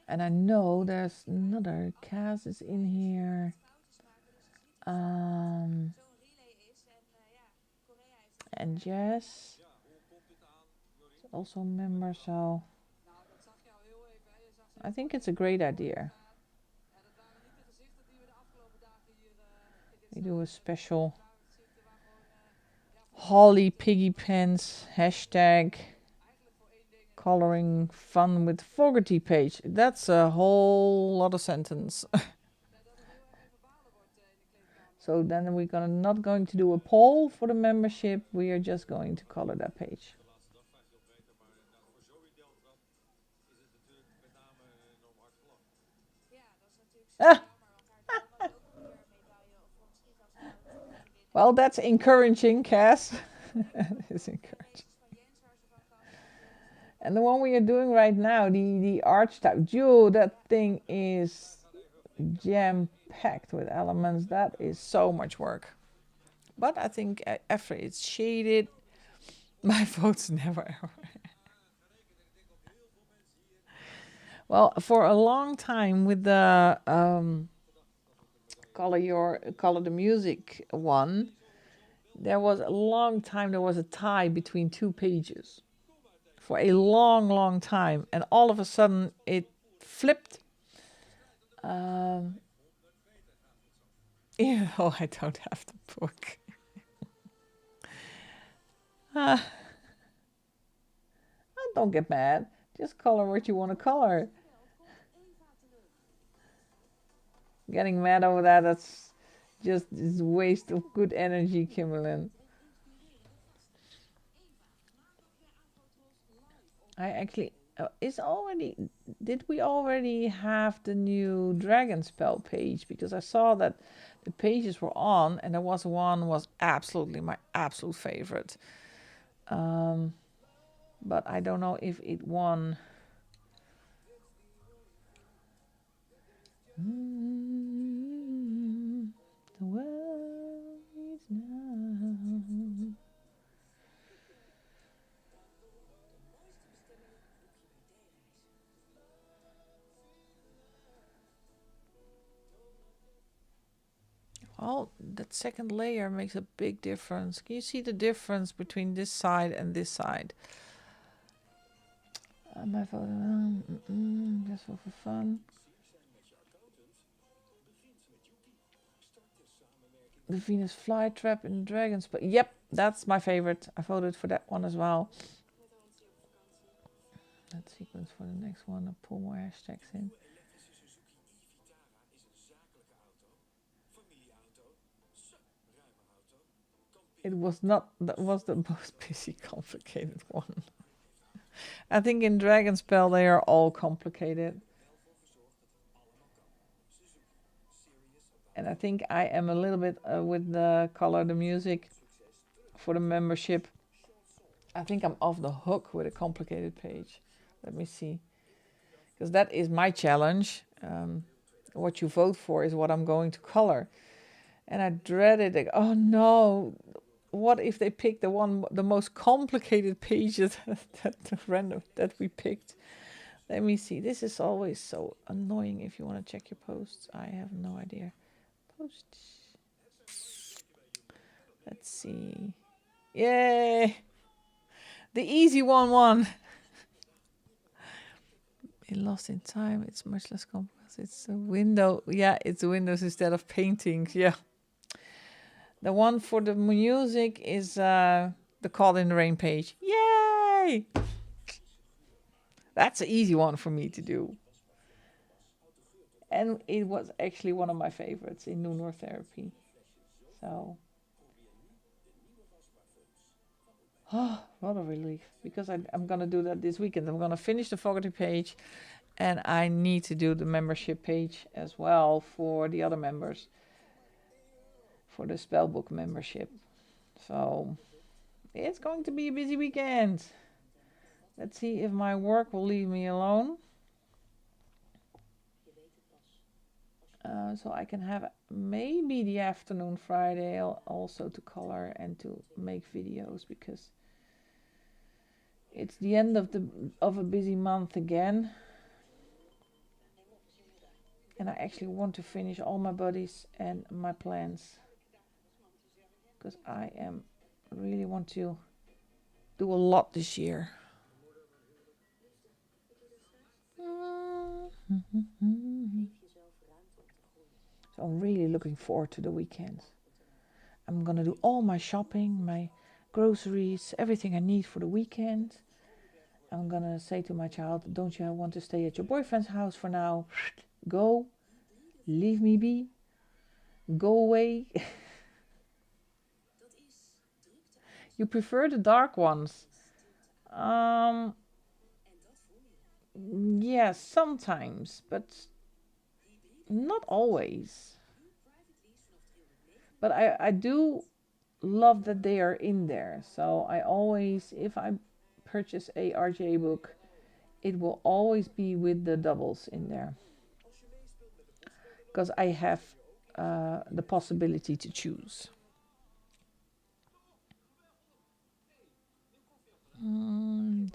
And I know there's another Kaz is in here. And Jess is also a member, so I think it's a great idea. We do a special Holly Piggy Pants hashtag coloring fun with Fogarty page. That's a whole lot of sentence. So then we're not going to do a poll for the membership. We are just going to color that page. Well, that's encouraging, Cass. It's encouraging. And the one we are doing right now, the arch type, that thing is jam packed with elements. That is so much work. But I think after it's shaded, my vote's never ever. Well, for a long time with the color the music one, there was a tie between two pages for a long time, and all of a sudden it flipped. Even though I don't have the book. Don't get mad. Just color what you want to color. Getting mad over that's just is a waste of good energy, Kimberlyn. I actually did we already have the new dragon spell page? Because I saw that the pages were on, and there was one was absolutely my absolute favorite. But I don't know if it won. The world is now. Well, that second layer makes a big difference. Can you see the difference between this side and this side? My photo, just for fun. The Venus flytrap in dragons, but yep, that's my favorite. I voted for that one as well. That sequence for the next one. I'll pull more hashtags in. It was not, that was the most busy, complicated one. I think in Dragonspell they are all complicated. And I think I am a little bit with the color, the music for the membership. I think I'm off the hook with a complicated page. Let me see. Because that is my challenge. What you vote for is what I'm going to color. And I dread it. Like, oh no, what if they pick the most complicated pages that we picked? Let me see. This is always so annoying if you want to check your posts. I have no idea. Posts. Let's see. Yay! The easy one won. It lost in time. It's much less complex. It's a window. Yeah, it's windows instead of paintings. Yeah. The one for the music is the Caught in the Rain page. Yay! That's an easy one for me to do. And it was actually one of my favorites in Lunar Therapy. So, oh, what a relief. Because I'm going to do that this weekend. I'm going to finish the Fogarty page. And I need to do the membership page as well for the other members. For the spellbook membership. So, it's going to be a busy weekend. Let's see if my work will leave me alone. So I can have maybe the afternoon Friday also to color and to make videos, because it's the end of a busy month again. And I actually want to finish all my buddies and my plans, because I really want to do a lot this year. So I'm really looking forward to the weekends. I'm gonna do all my shopping, my groceries, everything I need for the weekend. I'm gonna say to my child, don't you want to stay at your boyfriend's house for now? Go, leave me be, go away. You prefer the dark ones? Yes, sometimes, but not always. But I do love that they are in there. So I always, if I purchase a RJ book, it will always be with the doubles in there. Because I have the possibility to choose.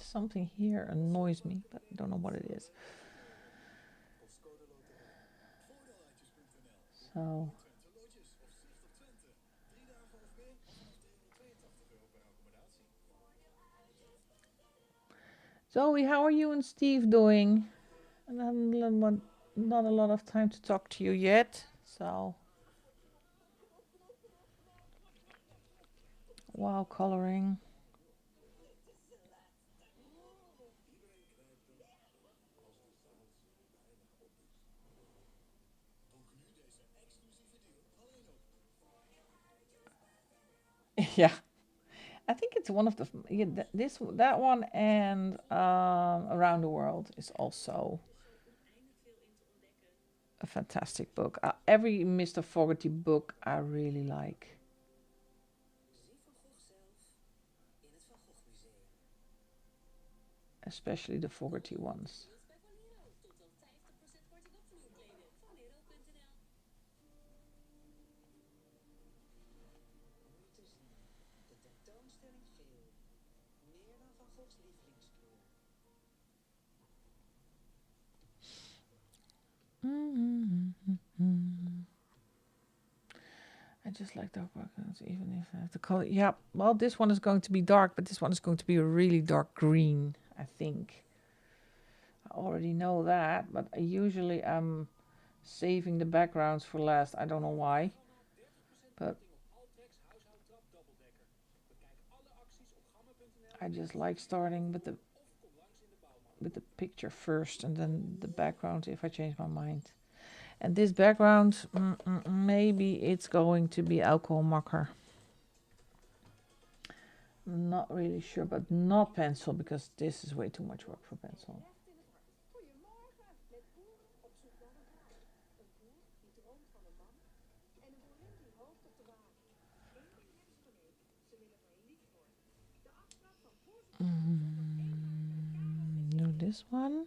Something here annoys me, but I don't know what it is. So, Zoe, how are you and Steve doing? Not a lot of time to talk to you yet, so. Wow, coloring. Yeah, I think it's one of the that one and Around the World is also a fantastic book. Every Mr. Fogarty book I really like. Especially the Fogarty ones. I just like dark backgrounds, even if I have the color. Yeah, well, this one is going to be dark, but this one is going to be a really dark green, I think. I already know that, but I usually am saving the backgrounds for last. I don't know why, but I just like starting with the picture first and then the background if I change my mind. And this background, maybe it's going to be alcohol marker. Not really sure, but not pencil, because this is way too much work for pencil. this one.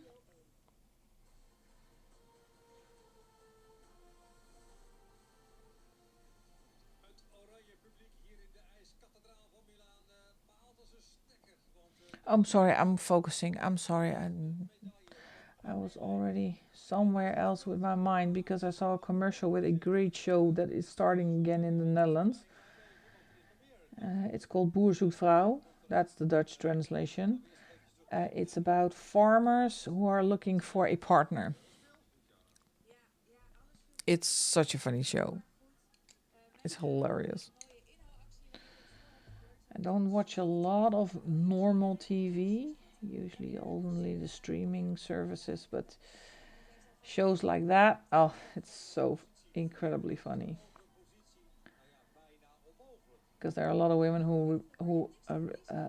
I'm sorry, I'm focusing. I'm sorry. I was already somewhere else with my mind because I saw a commercial with a great show that is starting again in the Netherlands. It's called Boer zoekt vrouw. That's the Dutch translation. It's about farmers who are looking for a partner. It's such a funny show. It's hilarious. I don't watch a lot of normal TV, usually only the streaming services, but shows like that, oh, it's so incredibly funny. Because there are a lot of women who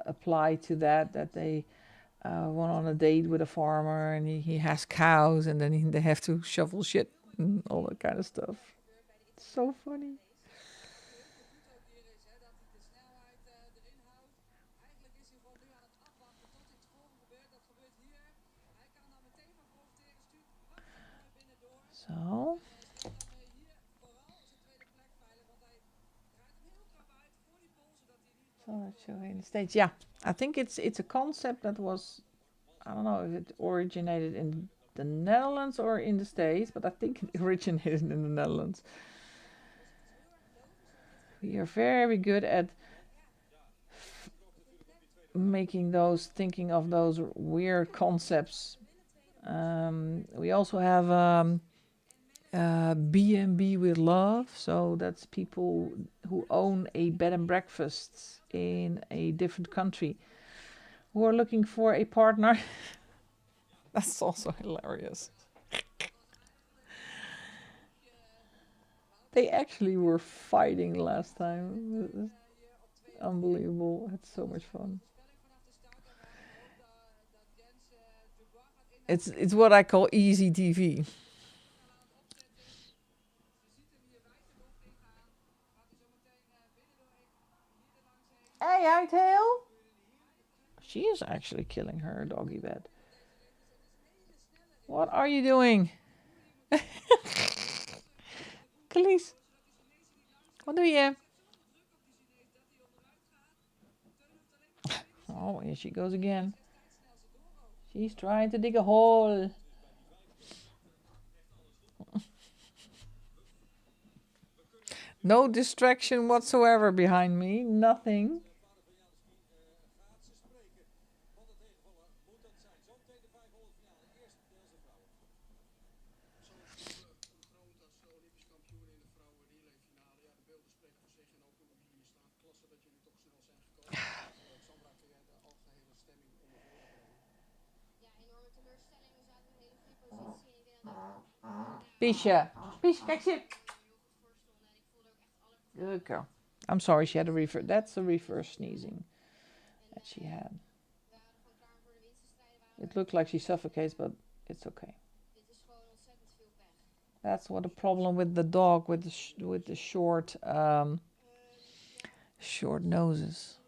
apply to that they went on a date with a farmer and he has cows and then they have to shovel shit and all that kind of stuff. It's so funny. So, let's show in the States. Yeah, I think it's a concept that was, I don't know if it originated in the Netherlands or in the States, but I think it originated in the Netherlands. We are very good at thinking of those weird concepts. We also have B&B with love, so that's people who own a bed and breakfast in a different country who are looking for a partner. That's also hilarious. They actually were fighting last time. Unbelievable. It's so much fun. It's what I call easy TV. Hey, Eightail! She is actually killing her doggy bed. What are you doing? Calies, wat doe je? Oh, here she goes again. She's trying to dig a hole. No distraction whatsoever behind me. Nothing. Piesje. Piesje, kijk ze. Good girl. I'm sorry, she had a reverse. That's a reverse sneezing that she had. It looked like she suffocates, but it's okay. That's what the problem with the dog with the short noses.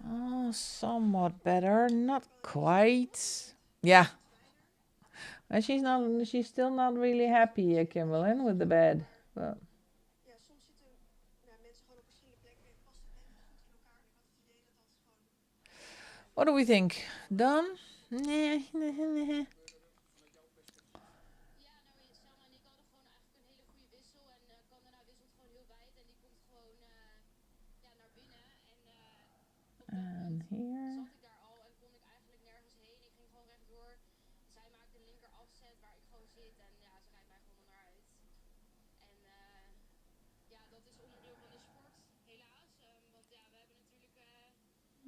Oh, somewhat better, not quite. Yeah, and she's not. She's still not really happy, Kimberlyn, with the bed. But what do we think? Done? And here.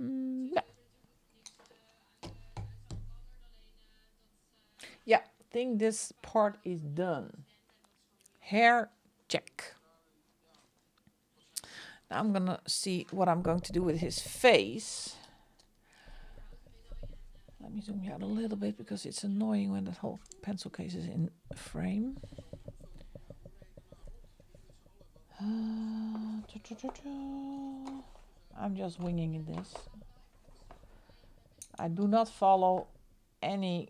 Yeah. Yeah, I think this part is done. Hair check. Now I'm gonna see what I'm going to do with his face. Let me zoom you out a little bit because it's annoying when that whole pencil case is in frame. I'm just winging this. I do not follow any.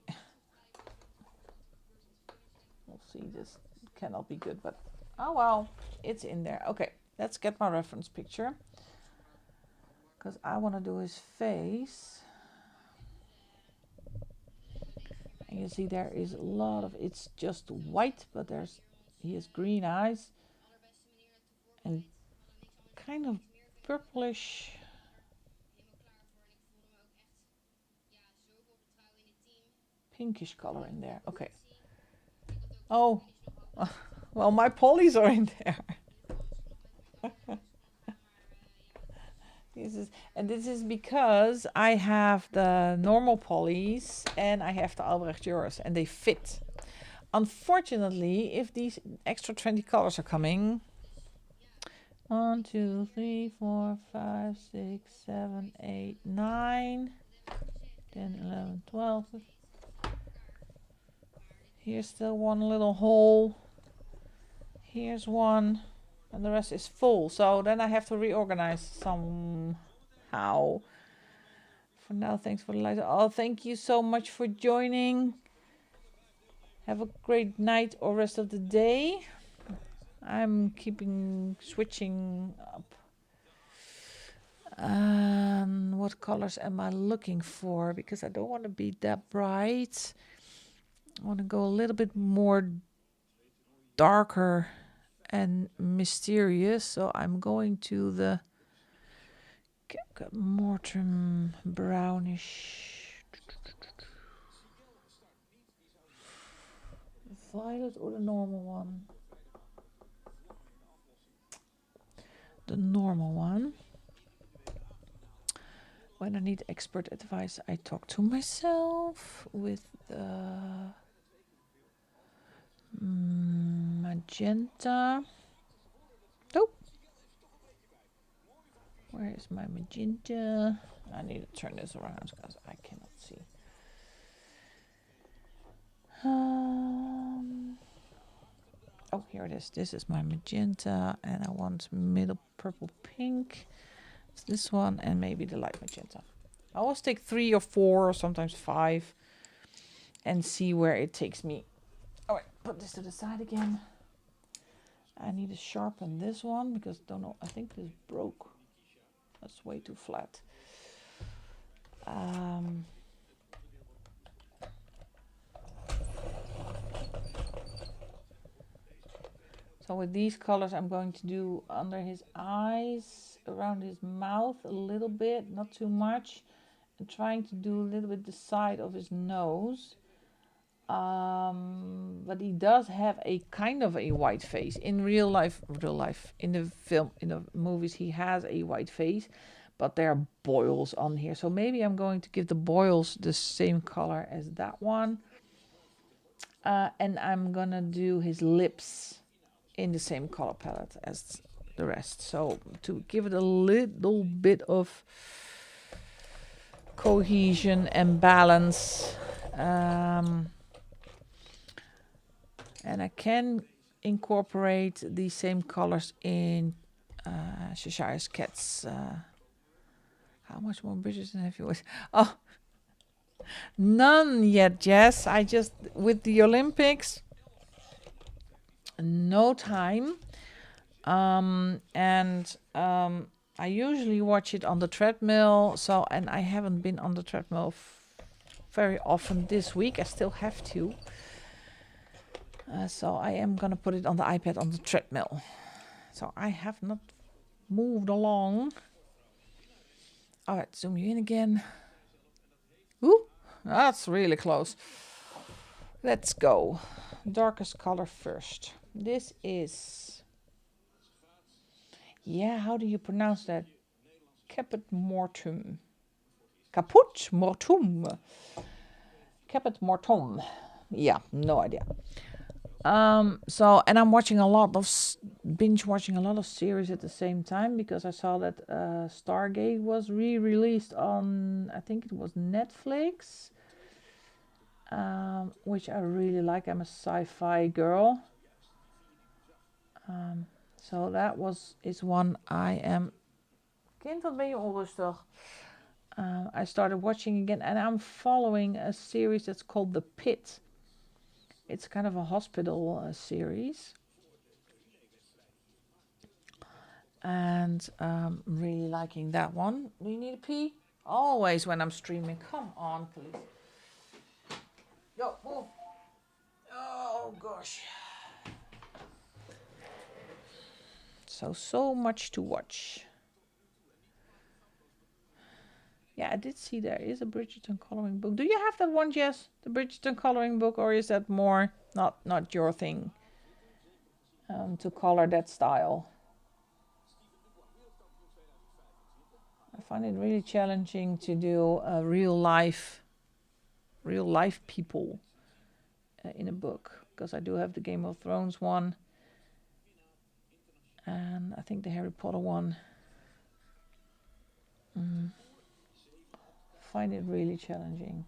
We'll see, this cannot be good, but oh well, it's in there. Okay, let's get my reference picture because I want to do his face. And you see there is a lot of, it's just white, but he has green eyes and kind of purplish. Pinkish color in there. Okay. Oh, well, my polys are in there. This is because I have the normal polys and I have the Albrecht Dürer, and they fit. Unfortunately, if these extra 20 colors are coming, 1, 2, 3, 4, 5, 6, 7, 8, 9, 10, 11, 12. Here's still one little hole. Here's one. And the rest is full. So then I have to reorganize somehow. For now, thanks for the light. Oh, thank you so much for joining. Have a great night or rest of the day. I'm switching up. What colors am I looking for? Because I don't want to be that bright. I want to go a little bit more darker and mysterious. So I'm going to the Mortem brownish. Violet or the normal one? The normal one. When I need expert advice, I talk to myself with the magenta. Oh, where is my magenta? I need to turn this around because I cannot see. Oh, here it is. This is my magenta, and I want middle purple pink. It's this one, and maybe the light magenta. I always take 3 or 4, or sometimes 5, and see where it takes me. All right, put this to the side again. I need to sharpen this one because I think this broke. That's way too flat. So with these colors, I'm going to do under his eyes, around his mouth a little bit, not too much, and trying to do a little bit the side of his nose. But he does have a kind of a white face. In real life, in the film, in the movies, he has a white face, but there are boils on here. So maybe I'm going to give the boils the same color as that one. And I'm gonna do his lips in the same color palette as the rest. So to give it a little bit of cohesion and balance. And I can incorporate the same colors in Cheshire's Cat's. How much more British have you? Oh, none yet, Jess. I just, with the Olympics, no time. I usually watch it on the treadmill. And I haven't been on the treadmill very often this week. I still have to. So I am going to put it on the iPad on the treadmill. So I have not moved along. All right, zoom you in again. Ooh, that's really close. Let's go. Darkest color first. This is... Yeah, how do you pronounce that? Caput mortuum. Caput mortuum. Caput mortuum. Yeah, no idea. And I'm watching binge watching a lot of series at the same time because I saw that Stargate was re-released on, I think it was Netflix, which I really like. I'm a sci-fi girl. So that is one I am... Kind, wat ben je onrustig? I started watching again, and I'm following a series that's called The Pit. It's kind of a hospital series, and I'm really liking that one. Do you need a pee? Always when I'm streaming. Come on, please. Yo, move. Oh gosh. So much to watch. Yeah, I did see there is a Bridgerton coloring book. Do you have that one, Jess? The Bridgerton coloring book, or is that more not your thing? To color that style. I find it really challenging to do real life people in a book, because I do have the Game of Thrones one, and I think the Harry Potter one. Find it really challenging.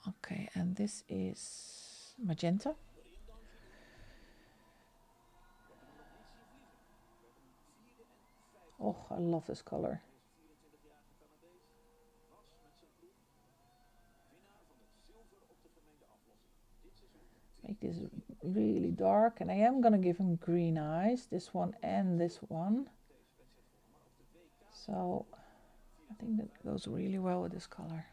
Okay, and this is magenta. Oh, I love this color. Make this really dark, and I am gonna give him green eyes, this one and this one. So I think that goes really well with this color.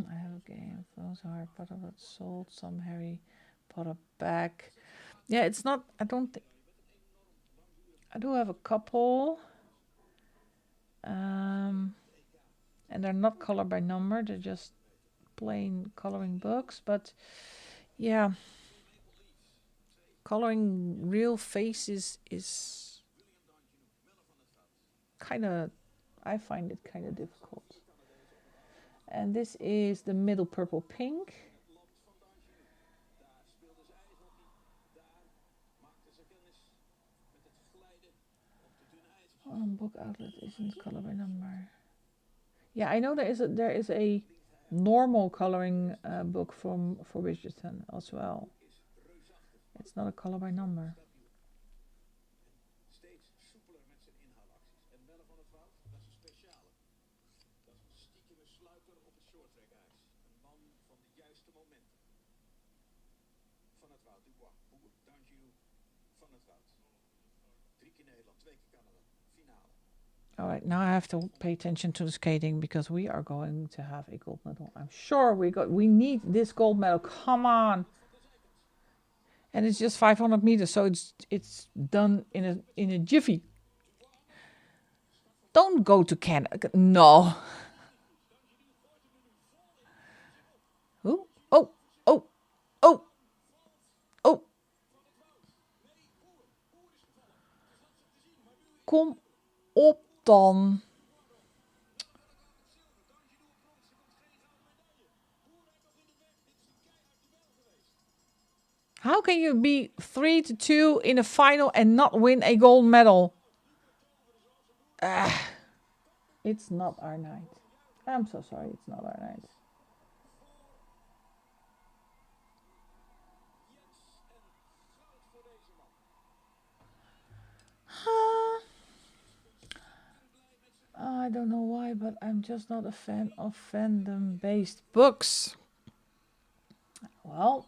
I have a Game of Thrones, Harry Potter that sold some Harry Potter back. Yeah, it's not. I don't think. I do have a couple, and they're not color by number. They're just plain coloring books. But yeah, coloring real faces is kind of. I find it kind of difficult. And this is the middle purple pink. Book outlet isn't color by number. Yeah, I know there is a normal coloring book from for Bridgerton as well. It's not a color by number. All right, now I have to pay attention to the skating because we are going to have a gold medal. I'm sure we need this gold medal. Come on. And it's just 500 meters, so it's done in a jiffy. Don't go to Canada. No. Oh, oh, oh, oh, oh. Kom op dan. How can you be 3-2 in a final and not win a gold medal? It's not our night. I'm so sorry, it's not our night. I don't know why, but I'm just not a fan of fandom-based books. Well,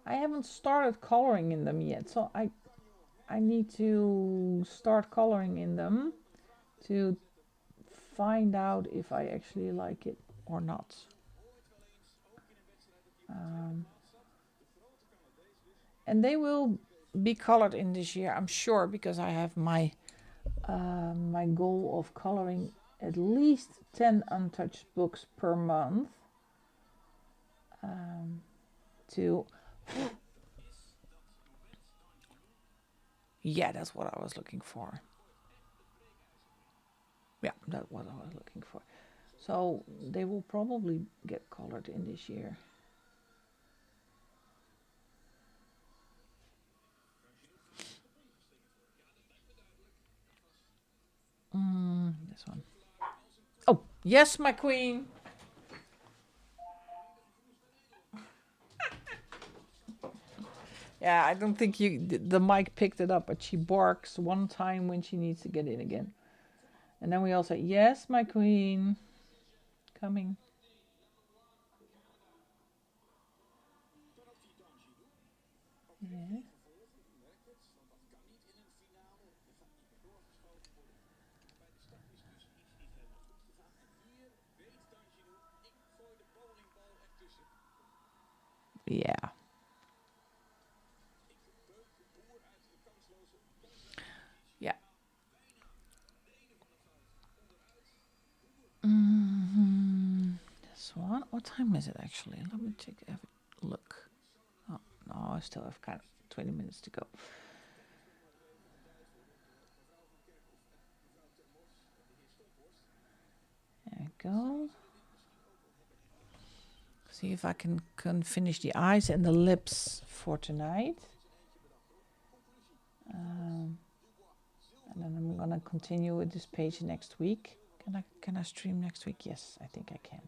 I haven't started coloring in them yet, so I need to start coloring in them to find out if I actually like it or not. And they will be colored in this year, I'm sure, because I have my my goal of coloring at least 10 untouched books per month. To yeah, that's what I was looking for. Yeah, that's what I was looking for. So they will probably get colored in this year. This one. Oh, yes, my queen. Yeah, I don't think the mic picked it up, but she barks one time when she needs to get in again. And then we all say, yes, my queen. Coming. Yeah. Yeah. Yeah. This one. What time is it actually? Let me have a look. Oh, no, I still have kind of 20 minutes to go. There we go. See if I can finish the eyes and the lips for tonight. And then I'm gonna continue with this page next week. Can I stream next week? Yes, I think I can.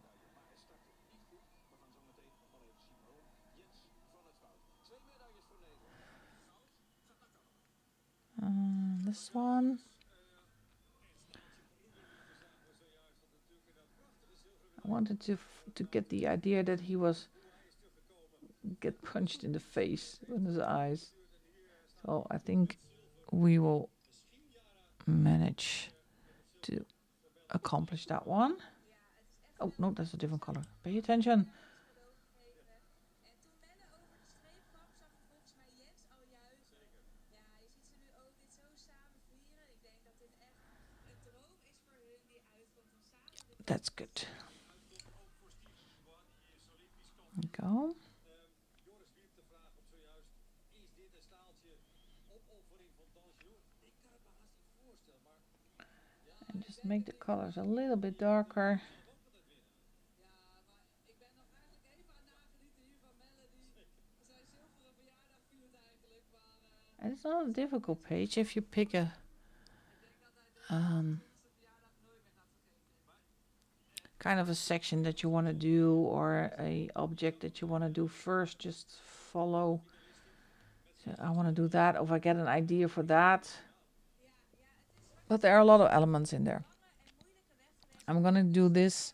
This one. I wanted to get the idea that he was get punched in the face with his eyes. So I think we will manage to accomplish that one. Oh no, that's a different color. Pay attention. That's good. There we go. And just make the colors a little bit darker. And it's not a difficult page if you pick a kind of a section that you want to do or a object that you want to do first. Just follow. So I want to do that, or if I get an idea for that. But there are a lot of elements in there. I'm gonna do this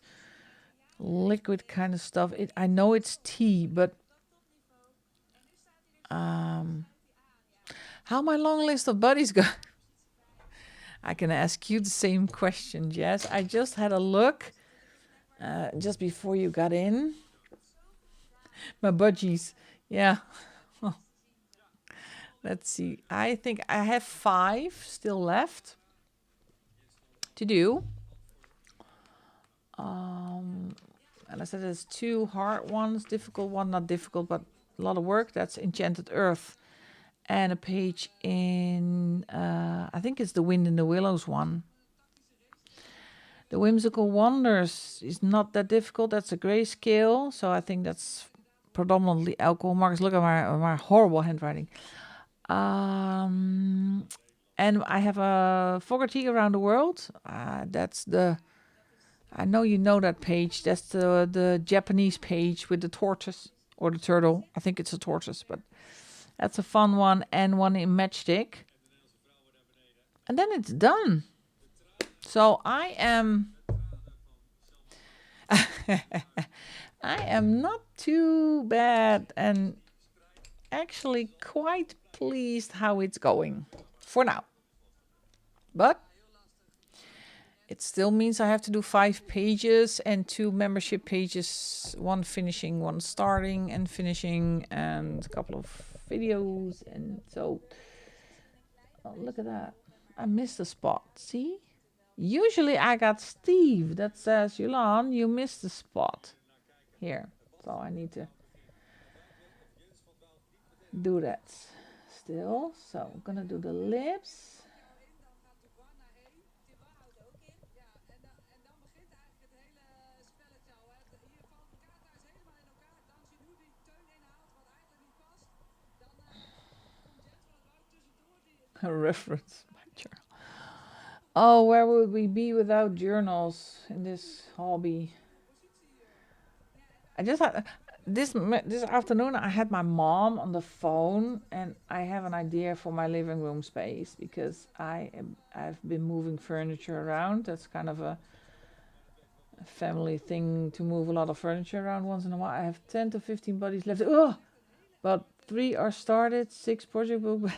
liquid kind of stuff. I know it's tea, but how my long list of buddies go? I can ask you the same question, Jess. I just had a look just before you got in. My budgies, yeah. Let's see. I think I have 5 still left to do. And I said there's 2 hard ones, difficult one, not difficult, but a lot of work. That's Enchanted Earth. And a page in, I think it's the Wind in the Willows one. The Whimsical Wonders is not that difficult. That's a grayscale. So I think that's predominantly alcohol markers. Look at my horrible handwriting. And I have a Fogarty Around the World. That's the, I know you know that page. That's the Japanese page with the tortoise or the turtle. I think it's a tortoise, but that's a fun one. And one in Matchstick. And then it's done. So I am I am not too bad and actually quite pleased how it's going for now. But it still means I have to do 5 pages and 2 membership pages, one finishing, one starting and finishing, and a couple of videos. And so, oh, look at that. I missed a spot. See? Usually I got Steve that says, Yulan, you missed the spot here. So I need to do that still. So I'm gonna do the lips. A reference by Charles. Oh, where would we be without journals in this hobby? I just had this afternoon. I had my mom on the phone, and I have an idea for my living room space because I've been moving furniture around. That's kind of a family thing to move a lot of furniture around once in a while. I have 10 to 15 bodies left. Oh, but 3 are started. 6 project book.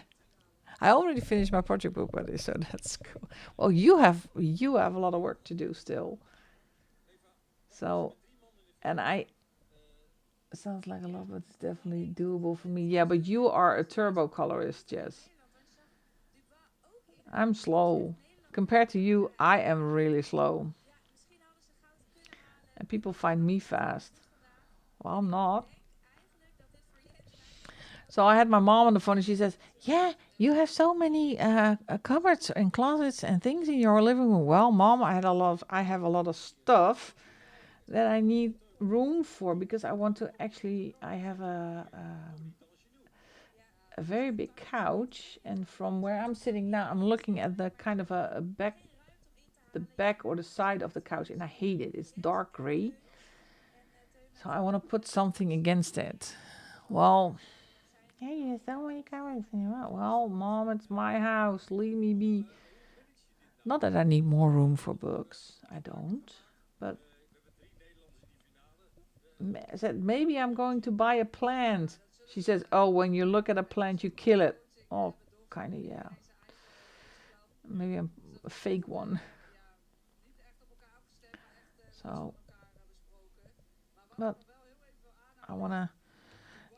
I already finished my project book buddy, so that's cool. Well, you have a lot of work to do still. So, and I sounds like a lot, but it's definitely doable for me. Yeah, but you are a turbo colorist, Jess. I'm slow. Compared to you, I am really slow. And people find me fast. Well, I'm not. So I had my mom on the phone and she says, "Yeah, you have so many cupboards and closets and things in your living room." Well, mom, I have a lot of stuff that I need room for because I want to actually I have a very big couch, and from where I'm sitting now, I'm looking at the kind of a back, the back or the side of the couch, and I hate it. It's dark gray, so I want to put something against it. Well, yeah, you have so many covers. Well, mom, it's my house. Leave me be. Not that I need more room for books. I don't. But I said maybe I'm going to buy a plant. She says, "Oh, when you look at a plant, you kill it." Oh, kind of yeah. Maybe I'm a fake one. So, but I want to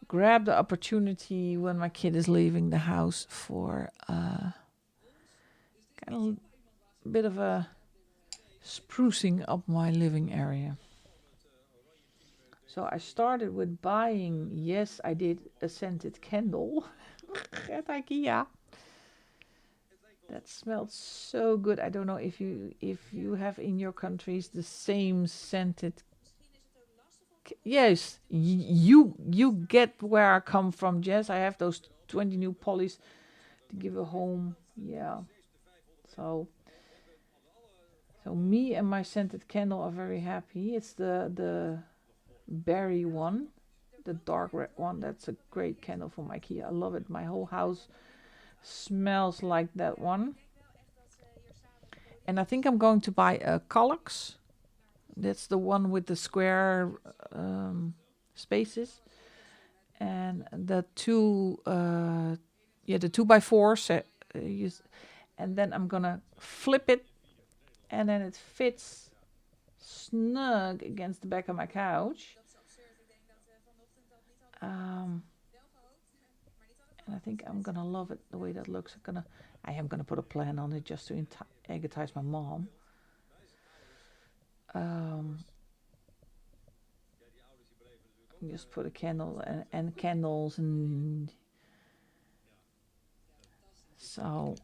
grab the opportunity when my kid is leaving the house for kind of a bit of a sprucing up my living area. So I started with buying, yes, I did a scented candle at IKEA. That smelled so good. I don't know if you have in your countries the same scented. Yes, you get where I come from, Jess. I have those 20 new polys to give a home. Yeah. So so me and my scented candle are very happy. It's the berry one, the dark red one. That's a great candle from IKEA. I love it. My whole house smells like that one. And I think I'm going to buy a Colox. That's the one with the square spaces and the the 2x4s. And then I'm gonna flip it, and then it fits snug against the back of my couch. Um, and I think I'm gonna love it the way that looks. I am gonna put a plan on it just to eggotize my mom. Um, just put a candle and candles and so.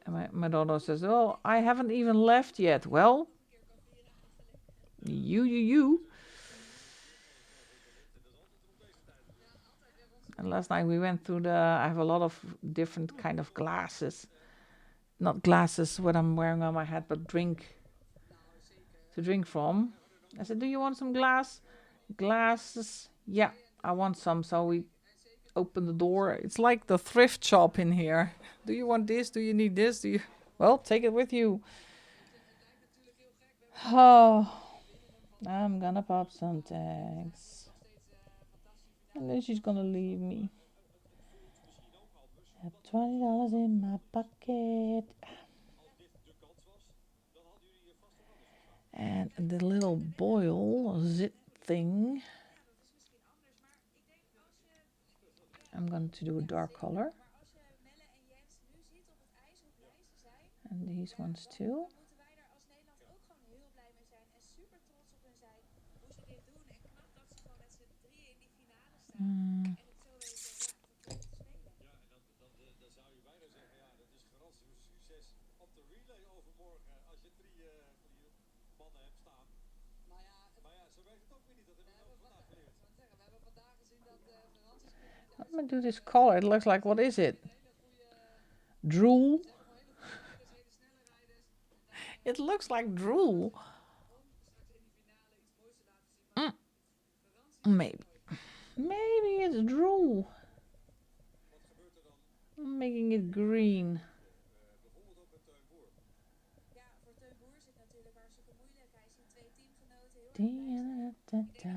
And my daughter says, "Oh, I haven't even left yet." Well, you. And last night we went through I have a lot of different kind of glasses. Not glasses, what I'm wearing on my head, but to drink from. I said, "Do you want some glasses?" Yeah, I want some. So we open the door. It's like the thrift shop in here. Do you want this? Do you need this? Do you? Well, take it with you. Oh, I'm gonna pop some tags. And then she's gonna leave me. I have $20 in my pocket. And the little boil zip thing. I'm going to do a dark color. And these ones too. Mm. I'm gonna do this color. It looks like, what is it? Drool. It looks like drool. Mm, maybe. Maybe it's drool. I'm making it green. Da-da-da-da.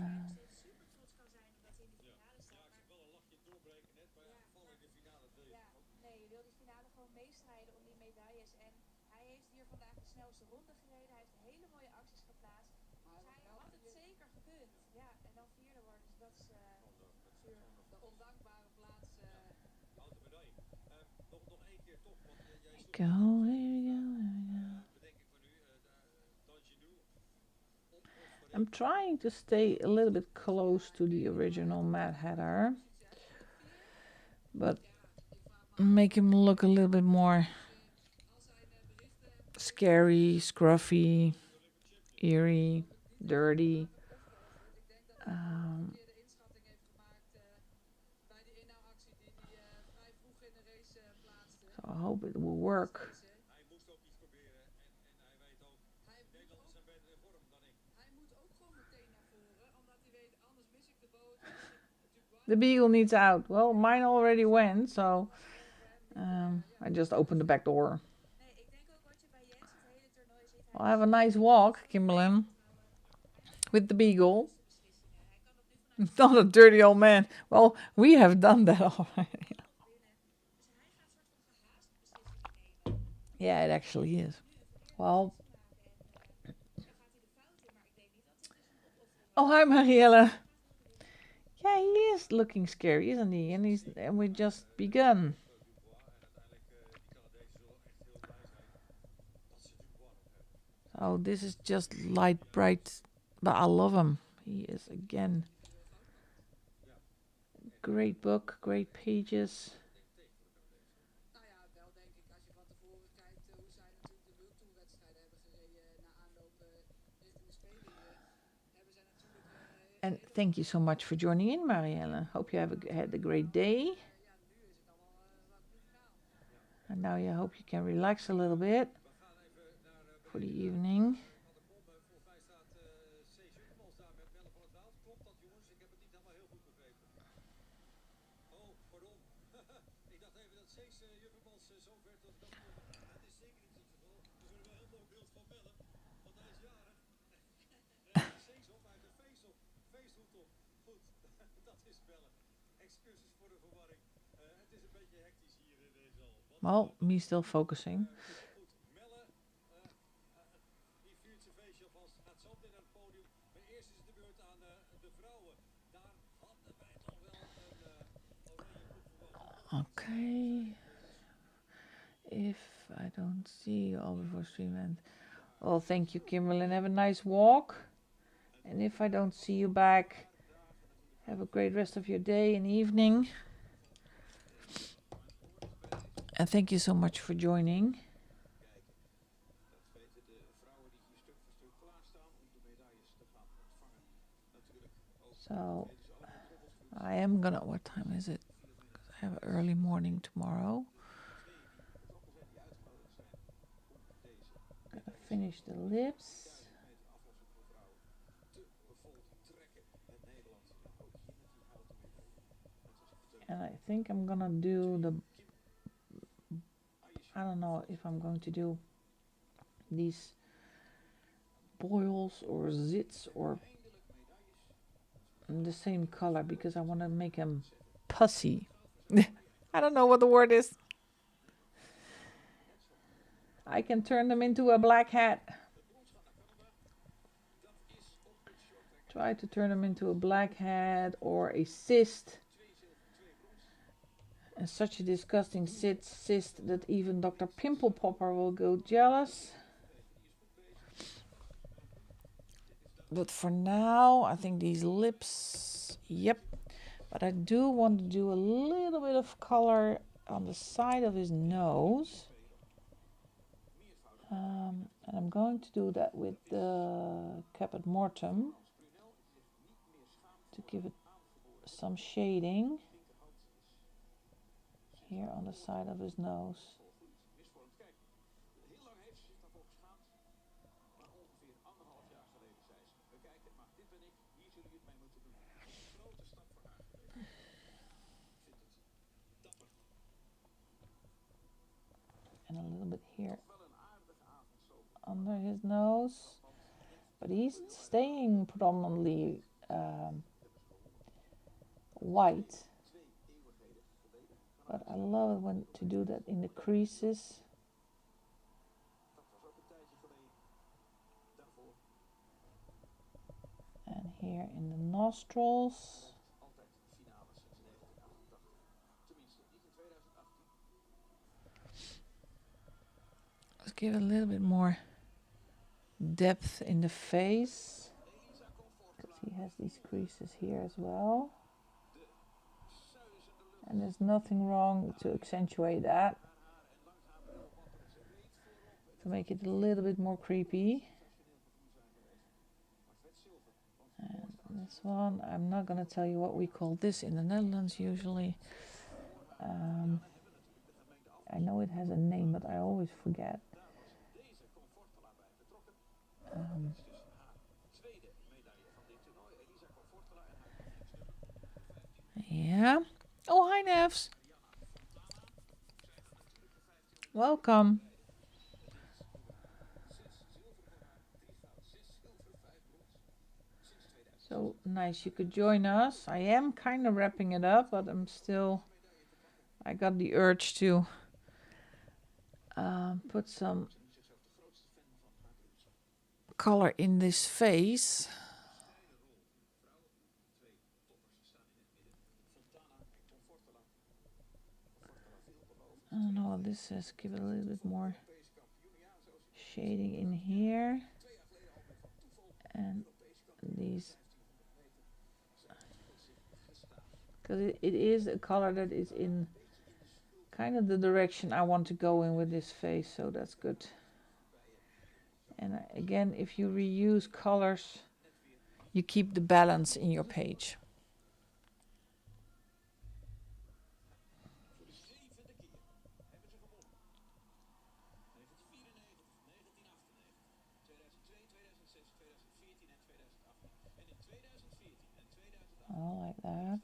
Go, here we go, here we go. I'm trying to stay a little bit close to the original Mad Hatter, but make him look a little bit more scary, scruffy, eerie, dirty. Um, so I hope it will work. The beagle needs out. Well, mine already went, so I just opened the back door. I'll have a nice walk, Kimberlyn, with the beagle. Not a dirty old man. Well, we have done that already. Yeah, it actually is. Well, oh hi Marielle. Yeah, he is looking scary, isn't he? And we just begun. Oh, this is just light bright, but I love him. He is again great book, great pages. And thank you so much for joining in, Marielle. Hope you had a great day. And now I hope you can relax a little bit for the evening. Well, me still focusing. Okay. If I don't see you all before stream end. Well, thank you, Kimberly, and have a nice walk. And if I don't see you back, have a great rest of your day and evening. And thank you so much for joining. So I am gonna, what time is it? 'Cause I have an early morning tomorrow. Gotta finish the lips. And I think I'm gonna do the, I don't know if I'm going to do these boils or zits or the same color because I want to make them pussy. I don't know what the word is. I can turn them into a black hat. Try to turn them into a black hat or a cyst. And such a disgusting cyst that even Dr. Pimple Popper will go jealous. But for now, I think these lips, yep. But I do want to do a little bit of color on the side of his nose. And I'm going to do that with the Caput Mortem to give it some shading here on the side of his nose. eyebrows, but he's staying predominantly white. But I love it when to do that in the creases. And here in the nostrils. Let's give it a little bit more depth in the face, because he has these creases here as well. And there's nothing wrong to accentuate that, to make it a little bit more creepy. And this one, I'm not going to tell you what we call this in the Netherlands usually. I know it has a name, but I always forget. Yeah. Oh, hi, Nevs. Welcome. So nice you could join us. I am kind of wrapping it up, but I got the urge to put some color in this face. I don't know what this says. Give it a little bit more shading in here. And these, because it is a color that is in kind of the direction I want to go in with this face, so that's good. And again, if you reuse colors, you keep the balance in your page. Oh, like that.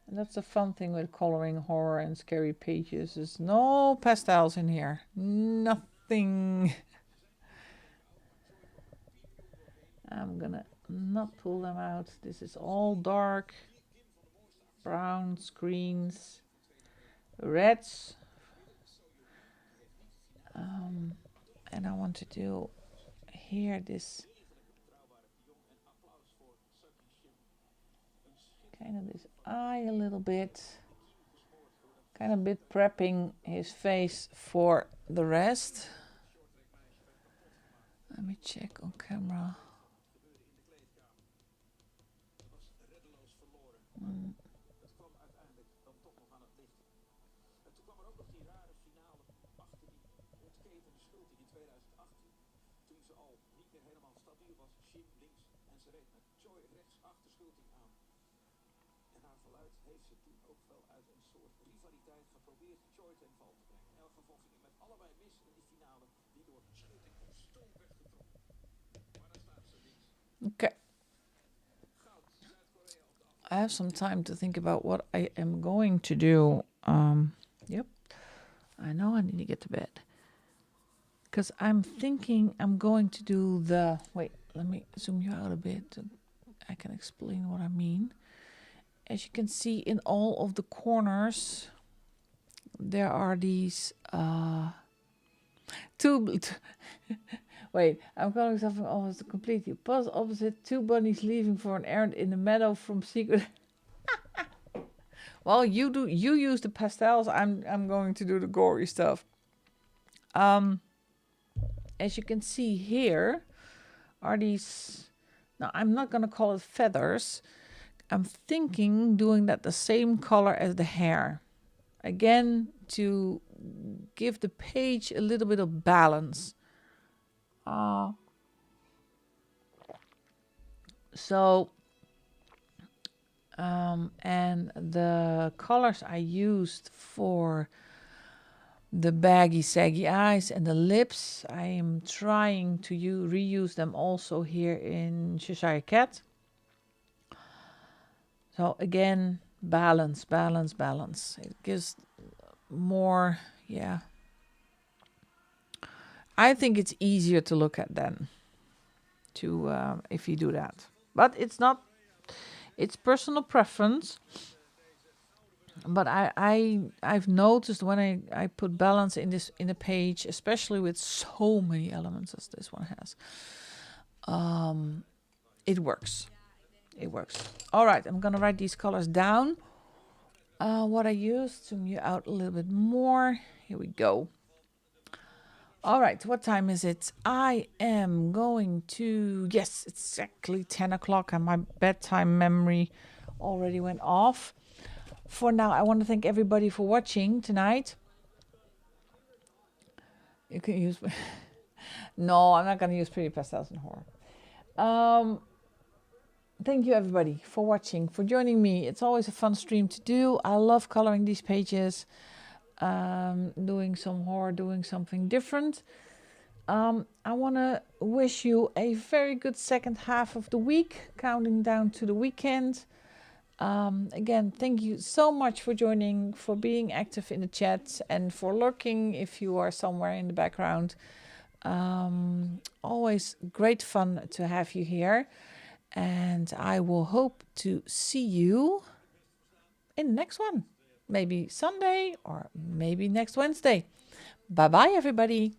And that's the fun thing with coloring horror and scary pages, is no pastels in here. Nothing. I'm gonna not pull them out. This is all dark browns, greens, reds. And I want to do here this kind of this eye a little bit, kind of a bit prepping his face for the rest. Let me check on camera. Okay. I have some time to think about what I am going to do. Yep. I know I need to get to bed. Because I'm thinking I'm going to do the... Wait, let me zoom you out a bit. I can explain what I mean. As you can see, in all of the corners, there are these... two... Wait, I'm calling something almost completely opposite. Two bunnies leaving for an errand in the meadow from secret... Well, you use the pastels. I'm going to do the gory stuff. As you can see here are these, now I'm not going to call it feathers. I'm thinking doing that the same color as the hair. Again, to give the page a little bit of balance. And the colors I used for the baggy, saggy eyes and the lips, I am trying to reuse them also here in Cheshire Cat. So again, balance, balance, balance. It gives more, yeah. I think it's easier to look at then, to if you do that. But it's not, it's personal preference. But I've noticed when I put balance in a page, especially with so many elements as this one has, it works. It works. All right, I'm gonna write these colors down. What I used to mute out a little bit more. Here we go. All right, what time is it? I am going to, yes, it's exactly 10 o'clock and my bedtime memory already went off. For now, I want to thank everybody for watching tonight. You can use, no, I'm not going to use Pretty Pastels and Horror. Thank you everybody for watching, for joining me. It's always a fun stream to do. I love coloring these pages, doing some horror, doing something different. I want to wish you a very good second half of the week, counting down to the weekend. Again, thank you so much for joining, for being active in the chat, and for lurking if you are somewhere in the background. Always great fun to have you here. And I will hope to see you in the next one. Maybe Sunday or maybe next Wednesday. Bye-bye, everybody.